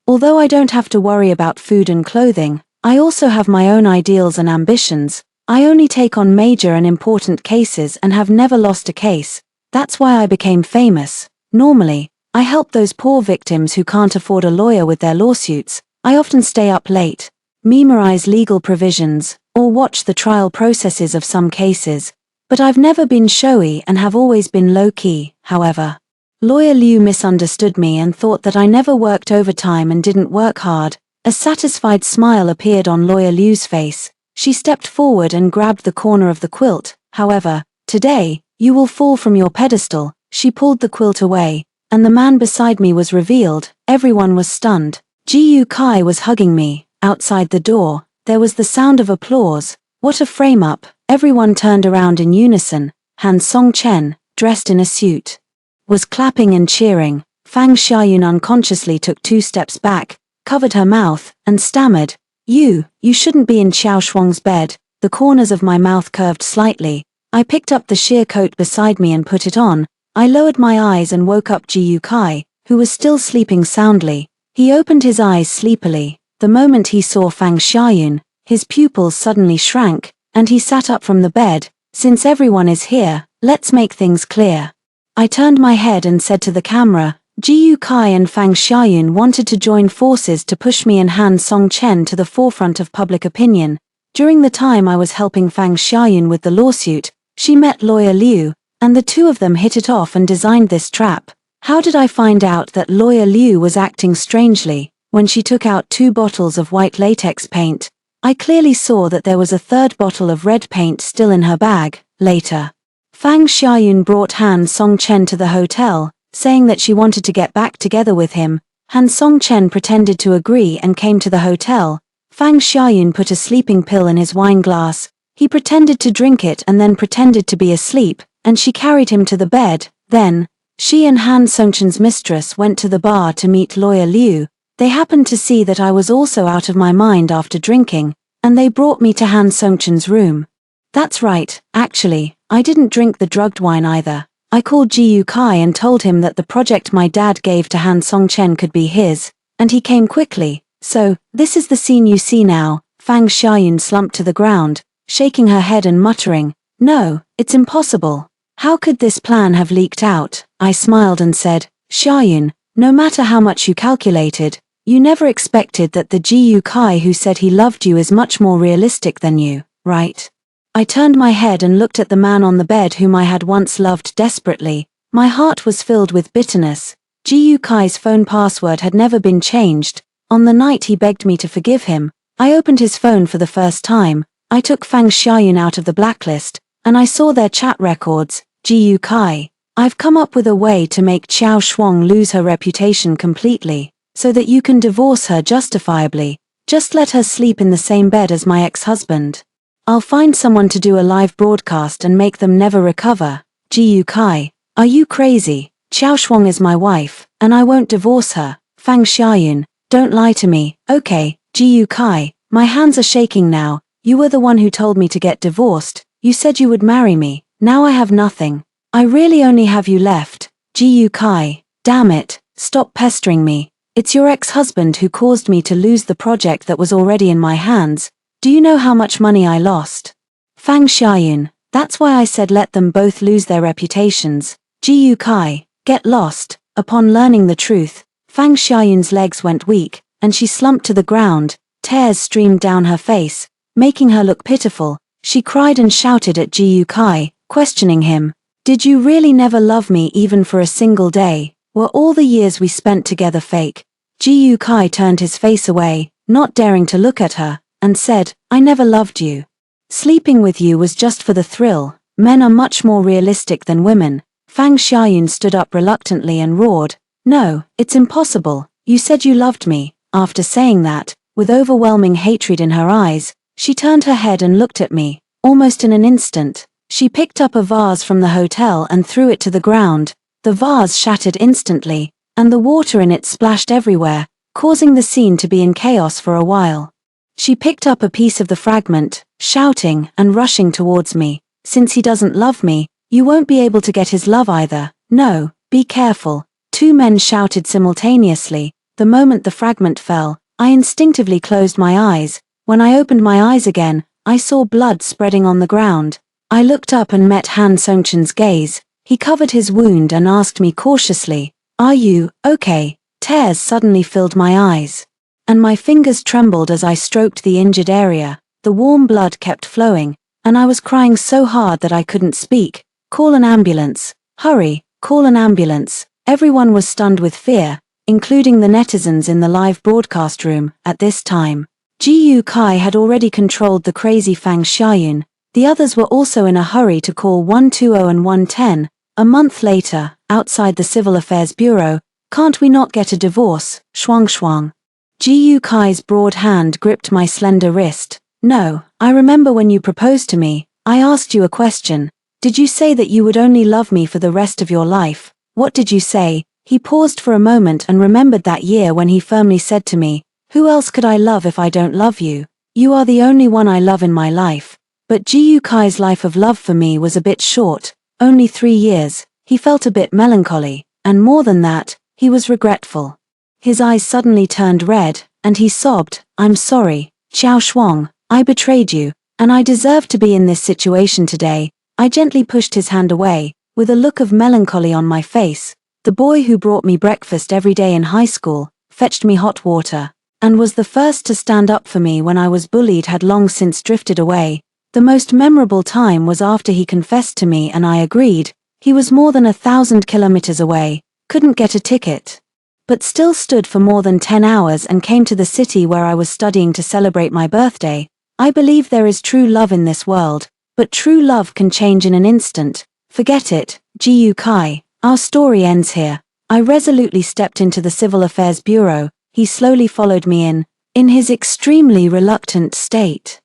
Although I don't have to worry about food and clothing, I also have my own ideals and ambitions. I only take on major and important cases and have never lost a case. That's why I became famous. Normally, I help those poor victims who can't afford a lawyer with their lawsuits. I often stay up late, memorize legal provisions, or watch the trial processes of some cases. But I've never been showy and have always been low-key. However, Lawyer Liu misunderstood me and thought that I never worked overtime and didn't work hard. A satisfied smile appeared on Lawyer Liu's face. She stepped forward and grabbed the corner of the quilt. However, today, you will fall from your pedestal. She pulled the quilt away, and the man beside me was revealed. Everyone was stunned. Ji Kai was hugging me. Outside the door, there was the sound of applause. What a frame-up. Everyone turned around in unison. Han Songchen, dressed in a suit, was clapping and cheering. Fang Xiaoyun unconsciously took 2 steps back, covered her mouth, and stammered, You shouldn't be in Xiao Shuang's bed." The corners of my mouth curved slightly. I picked up the sheer coat beside me and put it on. I lowered my eyes and woke up Ji Kai, who was still sleeping soundly. He opened his eyes sleepily. The moment he saw Fang Xiaoyun, his pupils suddenly shrank, and he sat up from the bed. Since everyone is here, let's make things clear. I turned my head and said to the camera, Ji Kai and Fang Xiaoyun wanted to join forces to push me and Han Songchen to the forefront of public opinion. During the time I was helping Fang Xiaoyun with the lawsuit, she met Lawyer Liu, and the two of them hit it off and designed this trap. How did I find out that Lawyer Liu was acting strangely? When she took out 2 bottles of white latex paint, I clearly saw that there was a 3rd bottle of red paint still in her bag. Later, Fang Xiaoyun brought Han Songchen to the hotel, saying that she wanted to get back together with him. Han Songchen pretended to agree and came to the hotel. Fang Xiaoyun put a sleeping pill in his wine glass. He pretended to drink it and then pretended to be asleep, and she carried him to the bed. Then, she and Han Songchen's mistress went to the bar to meet Lawyer Liu. They happened to see that I was also out of my mind after drinking, and they brought me to Han Songchen's room. That's right, actually, I didn't drink the drugged wine either. I called Ji Kai and told him that the project my dad gave to Han Songchen could be his, and he came quickly. So, this is the scene you see now. Fang Xiaoyun slumped to the ground, shaking her head and muttering, No, it's impossible. How could this plan have leaked out? I smiled and said, Xiaoyun, no matter how much you calculated, you never expected that the Ji Kai who said he loved you is much more realistic than you, right? I turned my head and looked at the man on the bed whom I had once loved desperately. My heart was filled with bitterness. Ji Kai's phone password had never been changed. On the night he begged me to forgive him, I opened his phone for the first time. I took Fang Xiaoyun out of the blacklist, and I saw their chat records. Ji Kai, I've come up with a way to make Xiao Shuang lose her reputation completely, so that you can divorce her justifiably. Just let her sleep in the same bed as my ex-husband. I'll find someone to do a live broadcast and make them never recover. Ji Kai, are you crazy? Xiao Shuang is my wife, and I won't divorce her. Fang Xiaoyun, don't lie to me. Okay, Ji Kai, my hands are shaking now. You were the one who told me to get divorced. You said you would marry me. Now I have nothing. I really only have you left. Ji Kai, damn it, stop pestering me. It's your ex-husband who caused me to lose the project that was already in my hands. Do you know how much money I lost? Fang Xiaoyun, that's why I said let them both lose their reputations. Ji Kai, get lost. Upon learning the truth, Fang Xiaoyun's legs went weak, and she slumped to the ground. Tears streamed down her face, making her look pitiful. She cried and shouted at Ji Kai, questioning him. Did you really never love me even for a single day? Were all the years we spent together fake? Ji Kai turned his face away, not daring to look at her, and said, I never loved you. Sleeping with you was just for the thrill. Men are much more realistic than women. Fang Xiaoyun stood up reluctantly and roared, No, it's impossible. You said you loved me. After saying that, with overwhelming hatred in her eyes, she turned her head and looked at me. Almost in an instant, she picked up a vase from the hotel and threw it to the ground. The vase shattered instantly, and the water in it splashed everywhere, causing the scene to be in chaos for a while. She picked up a piece of the fragment, shouting and rushing towards me. Since he doesn't love me, you won't be able to get his love either. No, be careful. Two men shouted simultaneously. The moment the fragment fell, I instinctively closed my eyes. When I opened my eyes again, I saw blood spreading on the ground. I looked up and met Han Songchen's gaze. He covered his wound and asked me cautiously, Are you okay? Tears suddenly filled my eyes, and my fingers trembled as I stroked the injured area. The warm blood kept flowing, and I was crying so hard that I couldn't speak. Call an ambulance. Hurry, call an ambulance. Everyone was stunned with fear, including the netizens in the live broadcast room. At this time, Ji Kai had already controlled the crazy Fang Xiaoyun. The others were also in a hurry to call 120 and 110. A month later, outside the Civil Affairs Bureau, Can't we not get a divorce? Shuang. Ji Kai's broad hand gripped my slender wrist. No, I remember when you proposed to me. I asked you a question. Did you say that you would only love me for the rest of your life? What did you say? He paused for a moment and remembered that year when he firmly said to me, Who else could I love if I don't love you? You are the only one I love in my life. But Ji Kai's life of love for me was a bit short, only 3 years. He felt a bit melancholy, and more than that, he was regretful. His eyes suddenly turned red, and he sobbed, I'm sorry, Xiao Shuang, I betrayed you, and I deserve to be in this situation today. I gently pushed his hand away, with a look of melancholy on my face. The boy who brought me breakfast every day in high school, fetched me hot water, and was the first to stand up for me when I was bullied had long since drifted away. The most memorable time was after he confessed to me and I agreed. He was more than 1,000 kilometers away, couldn't get a ticket, but still stood for more than 10 hours and came to the city where I was studying to celebrate my birthday. I believe there is true love in this world, but true love can change in an instant. Forget it, Ji Kai, our story ends here. I resolutely stepped into the Civil Affairs Bureau. He slowly followed me in his extremely reluctant state.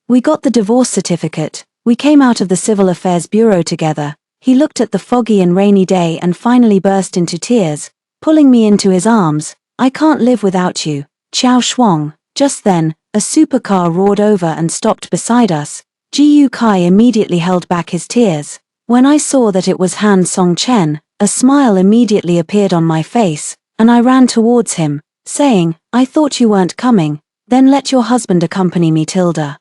We got the divorce certificate. We came out of the Civil Affairs Bureau together. He looked at the foggy and rainy day and finally burst into tears, pulling me into his arms. I can't live without you, Xiao Shuang. Just then, a supercar roared over and stopped beside us. Ji Kai immediately held back his tears. When I saw that it was Han Songchen, a smile immediately appeared on my face, and I ran towards him, saying, I thought you weren't coming. Then let your husband accompany me, Tilda.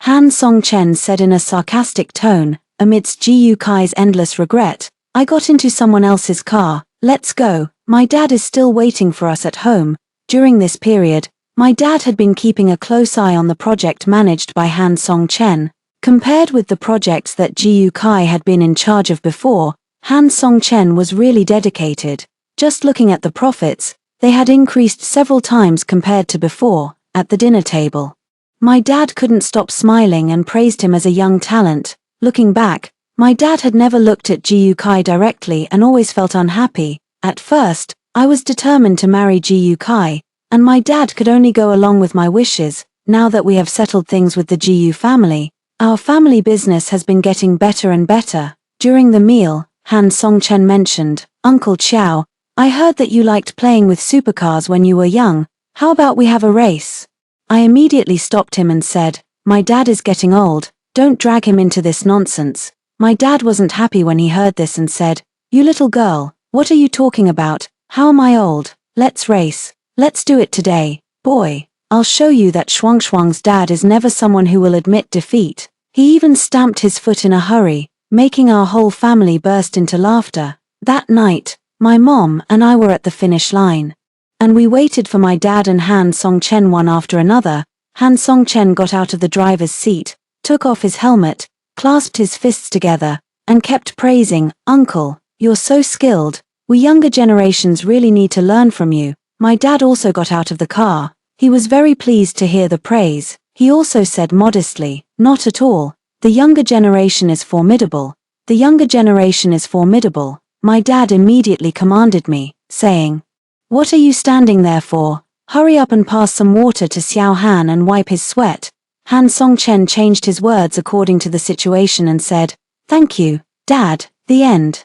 Han Songchen said in a sarcastic tone. Amidst Ji Kai's endless regret, I got into someone else's car. Let's go. My dad is still waiting for us at home. During this period, my dad had been keeping a close eye on the project managed by Han Songchen. Compared with the projects that Ji Kai had been in charge of before, Han Songchen was really dedicated. Just looking at the profits, they had increased several times compared to before. At the dinner table, my dad couldn't stop smiling and praised him as a young talent. Looking back, my dad had never looked at Ji Kai directly and always felt unhappy. At first, I was determined to marry Ji Kai, and my dad could only go along with my wishes. Now that we have settled things with the Ji family, our family business has been getting better and better. During the meal, Han Songchen mentioned, Uncle Qiao, I heard that you liked playing with supercars when you were young. How about we have a race? I immediately stopped him and said, My dad is getting old. Don't drag him into this nonsense. My dad wasn't happy when he heard this and said, You little girl, what are you talking about? How am I old? Let's race. Let's do it today. Boy, I'll show you that Shuang's dad is never someone who will admit defeat. He even stamped his foot in a hurry, making our whole family burst into laughter. That night, my mom and I were at the finish line, and we waited for my dad and Han Songchen one after another. Han Songchen got out of the driver's seat, took off his helmet, clasped his fists together, and kept praising, "Uncle, you're so skilled. We younger generations really need to learn from you." My dad also got out of the car. He was very pleased to hear the praise. He also said modestly, "Not at all. The younger generation is formidable. The younger generation is formidable." My dad immediately commanded me, saying, "What are you standing there for? Hurry up and pass some water to Xiao Han and wipe his sweat." Han Songchen changed his words according to the situation and said, "Thank you, Dad." The end.